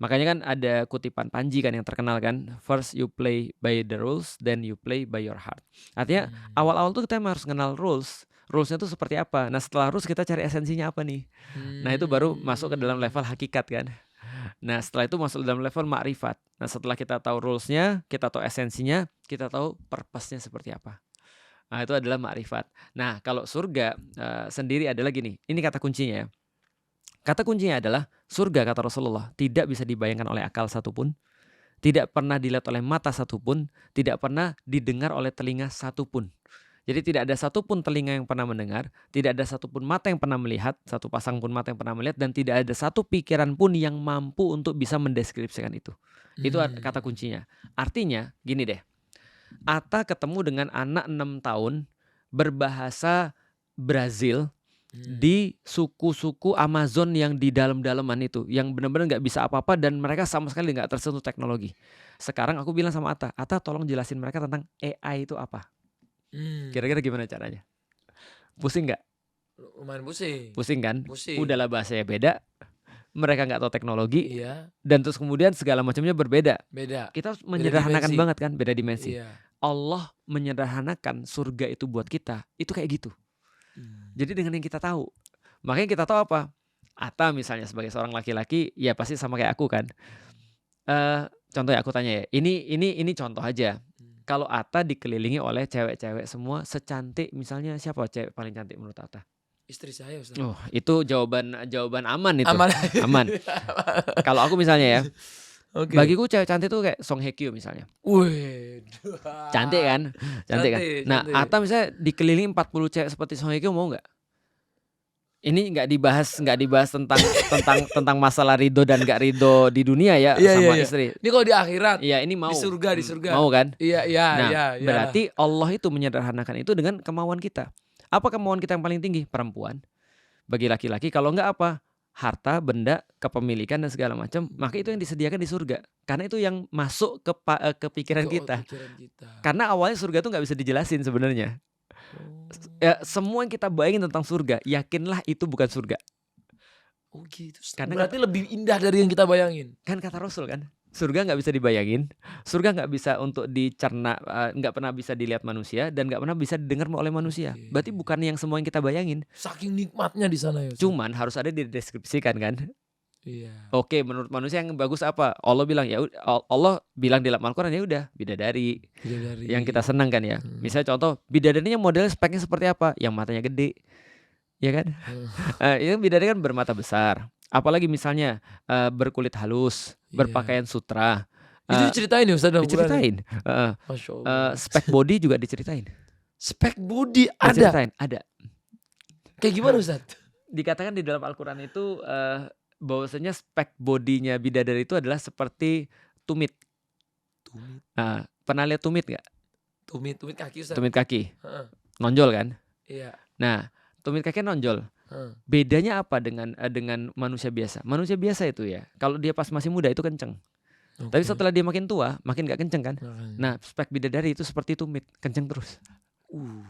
A: Makanya kan ada kutipan Panji kan yang terkenal kan. First you play by the rules, then you play by your heart. Artinya awal-awal tuh kita harus kenal rules. Rulesnya tuh seperti apa. Nah setelah rules kita cari esensinya apa nih. Nah itu baru masuk ke dalam level hakikat kan. Nah setelah itu masuk dalam level makrifat. Nah setelah kita tahu rulesnya, kita tahu esensinya, kita tahu purpose-nya seperti apa. Nah itu adalah makrifat. Nah kalau surga sendiri adalah gini. Ini kata kuncinya ya. Kata kuncinya adalah surga kata Rasulullah tidak bisa dibayangkan oleh akal satupun, tidak pernah dilihat oleh mata satupun, tidak pernah didengar oleh telinga satupun. Jadi tidak ada satupun telinga yang pernah mendengar, tidak ada satupun mata yang pernah melihat, satu pasang pun mata yang pernah melihat, dan tidak ada satu pikiran pun yang mampu untuk bisa mendeskripsikan itu. Itu kata kuncinya. Artinya gini deh, Atta ketemu dengan anak 6 tahun berbahasa Brazil di suku-suku Amazon yang di dalam-dalaman itu, yang benar-benar nggak bisa apa-apa dan mereka sama sekali nggak tersentuh teknologi. Sekarang aku bilang sama Atta tolong jelasin mereka tentang AI itu apa. Kira-kira gimana caranya? Pusing nggak?
C: Lumayan pusing.
A: Pusing kan?
C: Pusing.
A: Udahlah bahasanya beda, mereka nggak tahu teknologi,
C: Iya.
A: dan terus kemudian segala macamnya berbeda.
C: Beda.
A: Kita harus menyederhanakan
C: dimensi.
A: banget kan, beda dimensi.
C: Iya.
A: Allah menyederhanakan surga itu buat kita, itu kayak gitu. Jadi dengan yang kita tahu, makanya kita tahu apa? Atta misalnya sebagai seorang laki-laki, ya pasti sama kayak aku kan. Contoh ya aku tanya ya, ini contoh aja. Kalau Atta dikelilingi oleh cewek-cewek semua secantik, misalnya siapa cewek paling cantik menurut Atta?
C: Istri saya Ustaz.
A: Oh itu jawaban aman itu.
C: Aman.
A: Aman. Kalau aku misalnya ya,
C: Oke.
A: Bagiku cewek cantik tuh kayak Song Hye Kyo misalnya.
C: Wih.
A: Cantik kan? Cantik kan?
C: Cantik,
A: Nah,
C: cantik.
A: Atta misalnya dikelilingi 40 cewek seperti Song Hye Kyo mau nggak? Ini nggak dibahas tentang masalah ridho dan nggak ridho di dunia ya
C: Iya, iya,
A: sama
C: iya.
A: istri.
C: Ini kalau di akhirat,
A: Iya, ini mau.
C: di surga.
A: Mau kan?
C: Iya, iya,
A: Nah,
C: iya, iyalah.
A: berarti Allah itu menyederhanakan itu dengan kemauan kita. Apa kemauan kita yang paling tinggi? Perempuan. Bagi laki-laki kalau enggak apa? Harta, benda, kepemilikan dan segala macam, maka itu yang disediakan di surga. Karena itu yang masuk ke pikiran kita.
C: Pikiran kita.
A: Karena awalnya surga itu nggak bisa dijelasin sebenarnya.
C: Oh.
A: Ya, semua yang kita bayangin tentang surga, yakinlah itu bukan surga.
C: Oh gitu.
A: Karena
C: Berarti lebih indah dari yang kita bayangin.
A: Kan kata Rasul kan, surga nggak bisa dibayangin, surga nggak bisa untuk dicerna, nggak pernah bisa dilihat manusia dan nggak pernah bisa didengar oleh manusia.
C: Oke.
A: Berarti bukan yang semua yang kita bayangin.
C: Saking nikmatnya di sana ya. Ustaz.
A: Cuman harus ada dideskripsikan kan.
C: Iya.
A: Oke, menurut manusia yang bagus apa? Allah bilang Allah bilang di dalam Al-Qur'an ya udah bidadari
C: Bidadari.
A: yang kita senang kan ya. Misalnya contoh bidadarinya modelnya speknya seperti apa? Yang matanya gede, ya kan? Itu bidadari kan bermata besar. Apalagi misalnya berkulit halus,
C: Iya.
A: berpakaian sutra.
C: Itu diceritain ya Ustaz dalam Quran?
A: Diceritain.
C: Masya Allah.
A: Spek body juga diceritain.
C: Spek body ada.
A: Diceritain, ada.
C: Kayak gimana Ustaz?
A: Dikatakan di dalam Al-Qur'an itu bahwasanya spek bodinya bidadari itu adalah seperti tumit.
C: Tumit.
A: Pernah lihat tumit nggak?
C: Tumit kaki Ustaz.
A: Tumit kaki,
C: Heeh.
A: nonjol kan?
C: Iya.
A: Nah, tumit kaki nonjol.
C: Heeh.
A: Bedanya apa dengan manusia biasa? Manusia biasa itu ya, kalau dia pas masih muda itu kenceng. Tapi
C: Oke.
A: setelah dia makin tua, makin gak kenceng kan?
C: Makanya.
A: Nah, spek bidadari itu seperti tumit, kenceng terus.
C: Uh.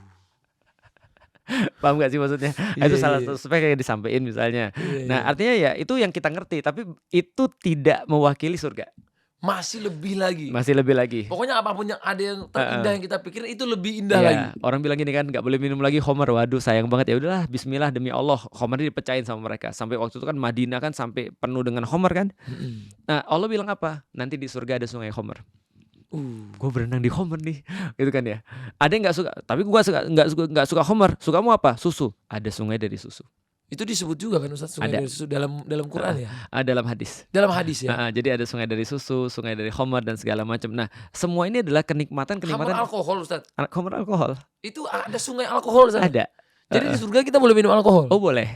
A: Paham gak sih maksudnya?
C: Iya,
A: Itu salah
C: iya.
A: satu spek yang disampaikan misalnya.
C: Iya,
A: Nah,
C: iya.
A: artinya ya itu yang kita ngerti, tapi itu tidak mewakili surga.
C: Masih lebih lagi.
A: Masih lebih lagi.
C: Pokoknya apapun yang ada yang terindah yang kita pikirin itu lebih indah
A: Iya,
C: lagi.
A: orang bilang gini kan, nggak boleh minum lagi khamar. Waduh, sayang banget. Ya udahlah, Bismillah demi Allah, khamarnya dipecahin sama mereka. Sampai waktu itu kan Madinah kan sampai penuh dengan khamar kan. Nah, Allah bilang apa? Nanti di surga ada sungai khamar. Gue berenang di khamar nih, gitu kan ya. Ada yang nggak suka, tapi gue nggak suka khamar. Sukamu apa? Susu. Ada sungai dari susu.
C: Itu disebut juga kan Ustaz sungai
A: Ada.
C: dari susu dalam Quran ya?
A: Dalam hadis.
C: Dalam hadis ya?
A: Jadi ada sungai dari susu, sungai dari khamar dan segala macam. Nah, semua ini adalah kenikmatan.
C: Khamar alkohol Ustaz.
A: Khamar alkohol.
C: Itu ada sungai alkohol Ustaz.
A: Ada.
C: Jadi di surga kita boleh minum alkohol.
A: Oh boleh.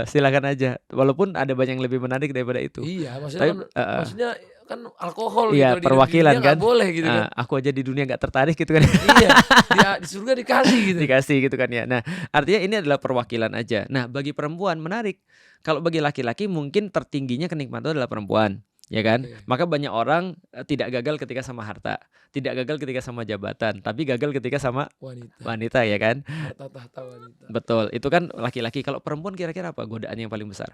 A: Silakan aja. Walaupun ada banyak yang lebih menarik daripada itu.
C: Iya,
A: Tapi,
C: maksudnya kan alkohol
A: iya,
C: gitu.
A: perwakilan
C: di dunia
A: kan.
C: nggak boleh gitu kan.
A: Aku aja di dunia nggak tertarik gitu kan.
C: Iya, di surga dikasih gitu.
A: Dikasih gitu kan ya. Nah, artinya ini adalah perwakilan aja. Nah, bagi perempuan menarik. Kalau bagi laki-laki mungkin tertingginya kenikmatan adalah perempuan, ya kan?
C: Oke.
A: Maka banyak orang tidak gagal ketika sama harta, tidak gagal ketika sama jabatan, tapi gagal ketika sama wanita, ya kan?
C: Harta tahta wanita.
A: Betul. Itu kan laki-laki. Kalau perempuan kira-kira apa godaan yang paling besar?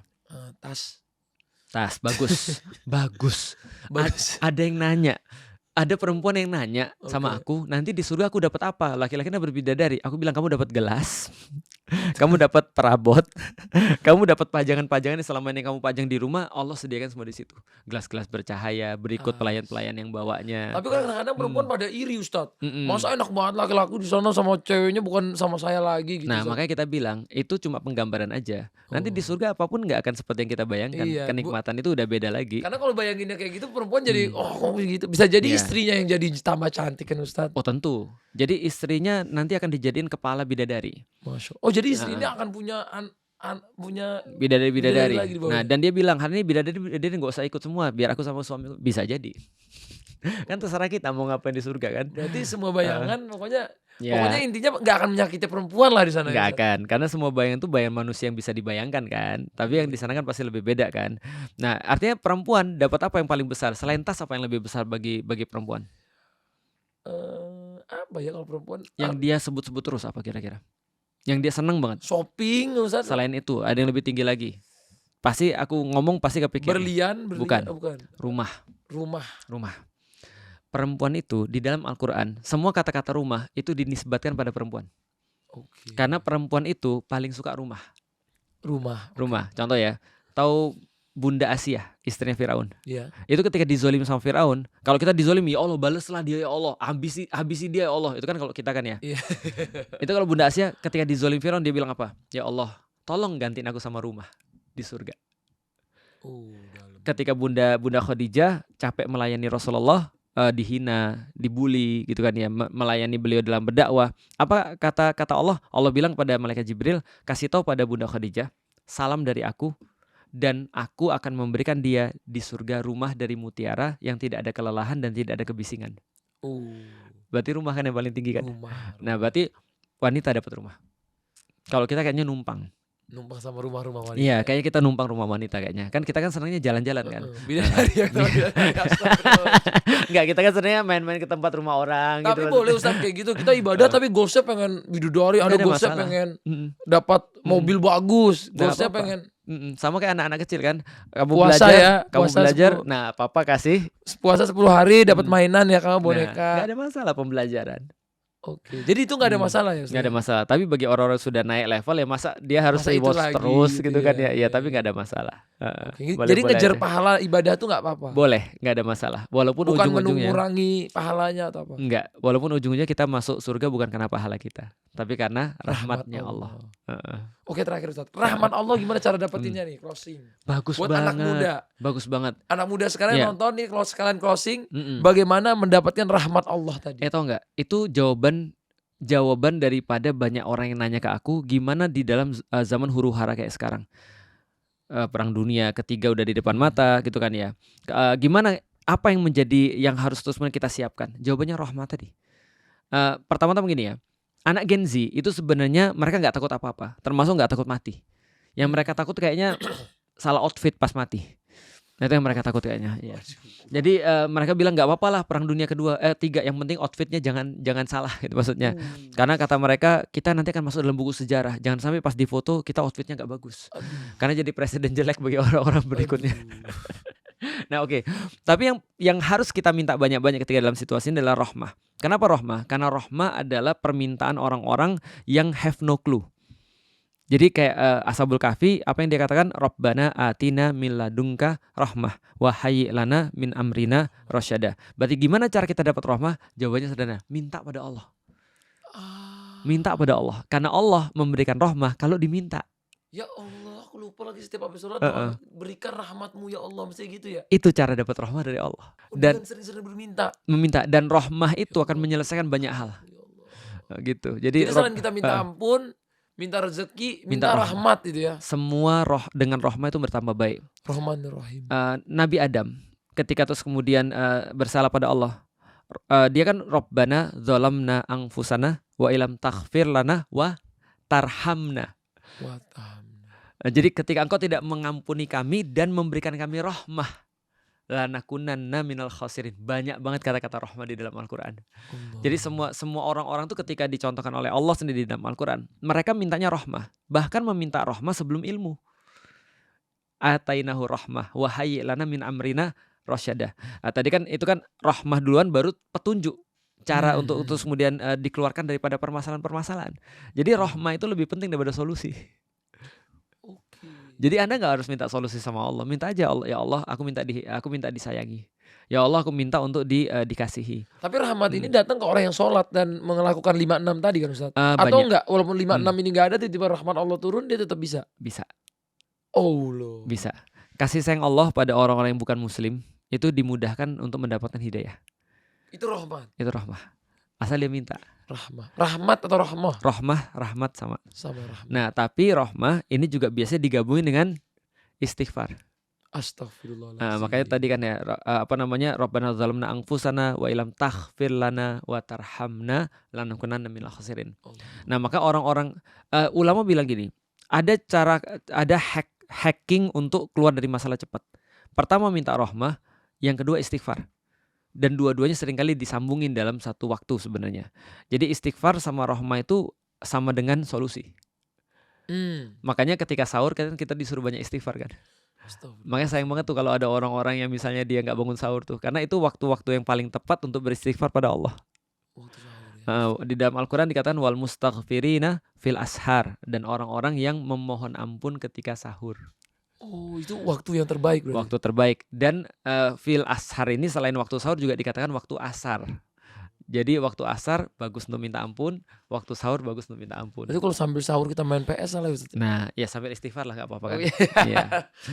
C: Tas.
A: Tas, bagus. Bagus.
C: Bagus.
A: Ada yang nanya. Ada perempuan yang nanya sama
C: Oke.
A: aku, nanti di surga aku dapat apa? Laki-lakinya berbidadari. Aku bilang kamu dapat gelas, kamu dapat perabot, kamu dapat pajangan-pajangan yang selama ini kamu pajang di rumah, Allah sediakan semua di situ. Gelas-gelas bercahaya, berikut pelayan-pelayan yang bawanya.
C: Tapi kan kadang-kadang perempuan pada iri Ustaz.
A: Mm-mm.
C: Masa enak banget laki-laki di sana sama ceweknya bukan sama saya lagi gitu.
A: Nah,
C: Ustaz.
A: makanya kita bilang itu cuma penggambaran aja. Nanti di
C: Oh.
A: surga apapun nggak akan seperti yang kita bayangkan.
C: Iya,
A: Kenikmatan itu udah beda lagi.
C: Karena kalau bayanginnya kayak gitu perempuan jadi kok gitu. Bisa jadi
A: Iya.
C: istrinya yang jadi tambah cantik kan Ustaz.
A: Oh tentu. Jadi istrinya nanti akan dijadiin kepala bidadari.
C: Masya Allah. Oh jadi istrinya akan punya punya
A: Bidadari-bidadari.
C: lagi di bawah.
A: Nah, dan dia bilang hari ini bidadari nggak usah ikut semua, biar aku sama suami bisa jadi. Kan terserah kita mau ngapain di surga kan?
C: berarti semua bayangan pokoknya
A: Ya,
C: intinya nggak akan menyakiti perempuan lah di sana.
A: nggak
C: ya, Ustaz.
A: akan, karena semua bayangan itu bayangan manusia yang bisa dibayangkan kan. Tapi yang di sana kan pasti lebih beda kan. Nah, artinya perempuan dapat apa yang paling besar? Selain tas apa yang lebih besar bagi perempuan?
C: Apa ya kalau perempuan?
A: Yang dia sebut-sebut terus apa kira-kira? Yang dia seneng banget.
C: Shopping Ustaz.
A: Selain itu, ada yang lebih tinggi lagi. Pasti aku ngomong pasti kepikir.
C: Berlian.
A: Bukan.
C: Oh, bukan.
A: Rumah.
C: Rumah.
A: Perempuan itu di dalam Al-Quran, semua kata-kata rumah itu dinisbatkan pada perempuan.
C: Oke.
A: Karena perempuan itu paling suka rumah.
C: Rumah.
A: Contoh ya, tahu Bunda Asia, istrinya Firaun.
C: Iya.
A: Itu ketika dizolim sama Firaun, kalau kita dizolim ya Allah baleslah dia ya Allah, habisi dia ya Allah. Itu kan kalau kita kan ya.
C: Iya.
A: Itu kalau Bunda Asia ketika dizolim Firaun dia bilang apa? Ya Allah, tolong gantiin aku sama rumah di surga.
C: Dalam.
A: Ketika Bunda Khadijah capek melayani Rasulullah, dihina, dibully gitu kan ya, melayani beliau dalam berdakwah. Apa kata Allah? Allah bilang pada malaikat Jibril, kasih tahu pada Bunda Khadijah, salam dari aku dan aku akan memberikan dia di surga rumah dari mutiara yang tidak ada kelelahan dan tidak ada kebisingan. Berarti rumah kan yang paling tinggi kan? Nah, berarti wanita dapat rumah. Kalau kita kayaknya numpang
C: sama rumah-rumah wanita.
A: Iya, kayaknya kita numpang rumah wanita kayaknya. Kan kita kan senangnya jalan-jalan kan.
C: Bidadari yang
A: Enggak, kita kan senangnya main-main ke tempat rumah orang
C: tapi
A: gitu.
C: boleh Ustaz kayak gitu. Kita ibadah tapi goalsnya pengen bidadari, ada goalsnya pengen dapat mobil bagus, goalsnya pengen
A: sama kayak anak-anak kecil kan. Kamu
C: puasa
A: belajar,
C: ya,
A: kamu
C: puasa
A: belajar.
C: 10
A: Nah, papa kasih
C: puasa 10 hari dapat mainan ya kamu boneka.
A: Nah, gak ada masalah pembelajaran.
C: Oke. Jadi itu gak ada masalah ya Ustaz?
A: Gak ada masalah. Tapi bagi orang-orang sudah naik level ya masa dia harus
C: Masa itu
A: reward
C: lagi
A: terus
C: gitu
A: gitu kan
C: ya,
A: ya. Ya tapi gak ada masalah.
C: Oke.
A: Boleh-
C: Jadi
A: boleh
C: ngejar
A: aja.
C: pahala ibadah tuh gak apa-apa?
A: Boleh, gak ada masalah. Walaupun
C: Bukan
A: ujung-ujungnya
C: mengurangi pahalanya atau apa?
A: enggak, walaupun ujungnya kita masuk surga bukan karena pahala kita, tapi karena rahmatnya Allah. Heeh.
C: Oke, terakhir Ustaz. Rahmat Allah gimana cara dapetinnya nih? Closing.
A: Bagus
C: Buat
A: banget.
C: anak muda.
A: Bagus banget.
C: Anak muda sekarang
A: Iya.
C: nonton nih, kalau sekalian closing,
A: Mm-mm.
C: bagaimana mendapatkan rahmat Allah tadi?
A: Tau nggak? Itu jawaban daripada banyak orang yang nanya ke aku, gimana di dalam zaman huru hara kayak sekarang, perang dunia ketiga udah di depan mata gitu kan ya. Gimana? Apa yang menjadi yang harus terus kita siapkan? Jawabannya rahmat tadi. Pertama-tama gini ya, anak Gen Z itu sebenarnya mereka nggak takut apa-apa, termasuk nggak takut mati. Yang mereka takut kayaknya salah outfit pas mati. Nah, itu yang mereka takut kayaknya. Ya. Jadi mereka bilang nggak apa-apa lah perang dunia tiga, yang penting outfitnya jangan salah gitu maksudnya. Karena kata mereka kita nanti akan masuk dalam buku sejarah. Jangan sampai pas di foto kita outfitnya nggak bagus. Karena jadi presiden jelek bagi orang-orang berikutnya. Nah oke. Tapi yang harus kita minta banyak-banyak ketika dalam situasi ini adalah rahmah. Kenapa rahmah? Karena rahmah adalah permintaan orang-orang yang have no clue. Jadi kayak Ashabul Kahfi, apa yang dia katakan? Rabbana atina min ladunka rahmah wa hayyi lana min amrina rasyada. Berarti gimana cara kita dapat rahmah? Jawabannya sederhana, minta pada Allah. Minta pada Allah. Karena Allah memberikan rahmah kalau diminta.
C: Ya Allah, aku lupa lagi setiap habis sholat berikan rahmatmu ya Allah, mesti gitu ya.
A: Itu cara dapat rahmah dari Allah.
C: Dan sering-sering
A: meminta, dan rahmah itu akan menyelesaikan banyak hal.
C: Ya Allah.
A: Gitu. Jadi
C: selain kita minta ampun, minta rezeki, minta rahmat itu ya.
A: Semua dengan rahmah itu bertambah baik.
C: Rahmanir-Rahim.
A: Nabi Adam ketika terus kemudian bersalah pada Allah, dia kan Rabbana zalamna anfusana wa ilam taghfir lana wa tarhamna. Jadi ketika engkau tidak mengampuni kami dan memberikan kami rahmah, lanakunanna minal khasirin. Banyak banget kata-kata rahmah di dalam Al-Quran. Jadi semua orang-orang tuh ketika dicontohkan oleh Allah sendiri di dalam Al-Quran, mereka mintanya rahmah. Bahkan meminta rahmah sebelum ilmu. Atainahu rahmah wa hayyi lana min amrina rasyada. Tadi kan itu kan rahmah duluan baru petunjuk cara untuk kemudian dikeluarkan daripada permasalahan-permasalahan. Jadi rahmah itu lebih penting daripada solusi. Jadi Anda nggak harus minta solusi sama Allah, minta aja Allah, ya Allah, aku minta disayangi. Ya Allah, aku minta untuk dikasihi.
C: Tapi rahmat ini datang ke orang yang sholat dan melakukan 5-6 tadi kan Ustaz? Atau
A: Banyak.
C: enggak, walaupun 5-6 ini enggak ada, tiba-tiba rahmat Allah turun, dia tetap bisa?
A: Bisa.
C: Oh loh.
A: Bisa. Kasih sayang Allah pada orang-orang yang bukan muslim itu dimudahkan untuk mendapatkan hidayah.
C: Itu rahmat.
A: Itu rahmah. Asal dia minta.
C: Rahmat atau rahmah?
A: Rahmat sama.
C: Sama rahmat.
A: Nah, tapi rahmah ini juga biasanya digabungin dengan istighfar.
C: Astagfirullahaladzim.
A: Makanya tadi kan ya Rabbana zalamna anfusana wa ilam taghfir lana wa tarhamna lanakunanna minal khasirin. Nah, maka orang-orang ulama bilang gini, ada hacking untuk keluar dari masalah cepat. Pertama minta rahmah, yang kedua istighfar. Dan dua-duanya seringkali disambungin dalam satu waktu sebenarnya. Jadi istighfar sama rahmah itu sama dengan solusi. Makanya ketika sahur kan kita disuruh banyak istighfar kan. Makanya sayang banget tuh kalau ada orang-orang yang misalnya dia gak bangun sahur tuh. Karena itu waktu-waktu yang paling tepat untuk beristighfar pada Allah. Di dalam Al-Quran dikatakan wal mustaghfirina fil ashar. Dan orang-orang yang memohon ampun ketika sahur.
C: Oh, itu waktu yang terbaik berarti.
A: Waktu terbaik. Dan fil ashar ini selain waktu sahur juga dikatakan waktu asar. Jadi waktu asar bagus untuk minta ampun, waktu sahur bagus untuk minta ampun.
C: Berarti kalau sambil sahur kita main PS salah ya Ustaz?
A: Nah, ya sambil istighfar lah nggak apa-apa
C: Oh
A: kan.
C: iya.
A: Iya.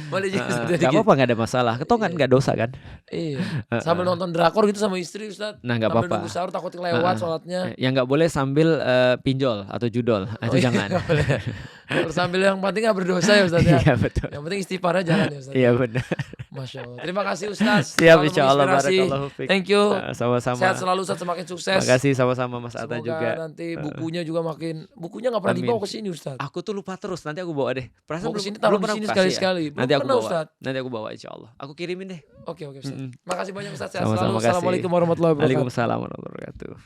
C: Boleh juga Ustaz,
A: Nggak
C: jadi
A: apa-apa, nggak ada masalah. Toh kan
C: Iya.
A: nggak dosa kan.
C: Iya.
A: Heeh.
C: Sambil nonton drakor gitu sama istri Ustaz.
A: Nah nggak
C: Sambil
A: apa-apa.
C: nunggu sahur takut kelewat
A: Heeh.
C: sholatnya.
A: Yang nggak boleh sambil pinjol atau judol,
C: Oh
A: itu
C: iya,
A: jangan.
C: nggak boleh. Kalau sambil yang penting nggak berdosa ya Ustaz ya.
A: Iya betul.
C: Yang penting istighfarnya jalan ya Ustaz.
A: Iya benar.
C: Masya Allah. Terima kasih Ustaz.
A: Siap,
C: Selalu
A: insyaallah,
C: menginspirasi.
A: barakallahu fiik.
C: Thank you.
A: Sama-sama.
C: Sehat selalu Ustaz, semakin sukses.
A: Makasih sama-sama Mas Atta
C: Semoga
A: juga.
C: nanti bukunya juga bukunya nggak pernah
A: Amin.
C: dibawa ke sini Ustaz.
A: Aku tuh lupa terus, nanti aku bawa deh. Perasaan
C: Mau ke
A: belum
C: sini taruh
A: belum
C: di
A: pernah
C: sini
A: aku kasih ya.
C: sekali-sekali. Belum
A: Nanti aku
C: pernah
A: bawa.
C: Ustaz.
A: Nanti aku bawa insyaallah. Aku kirimin deh.
C: Oke Ustaz.
A: Mm-mm.
C: Makasih banyak Ustaz. Sehat
A: Sama-sama,
C: selalu.
A: makasih.
C: Assalamualaikum warahmatullahi wabarakatuh.
A: Waalaikumsalam warahmatullahi wabarakatuh.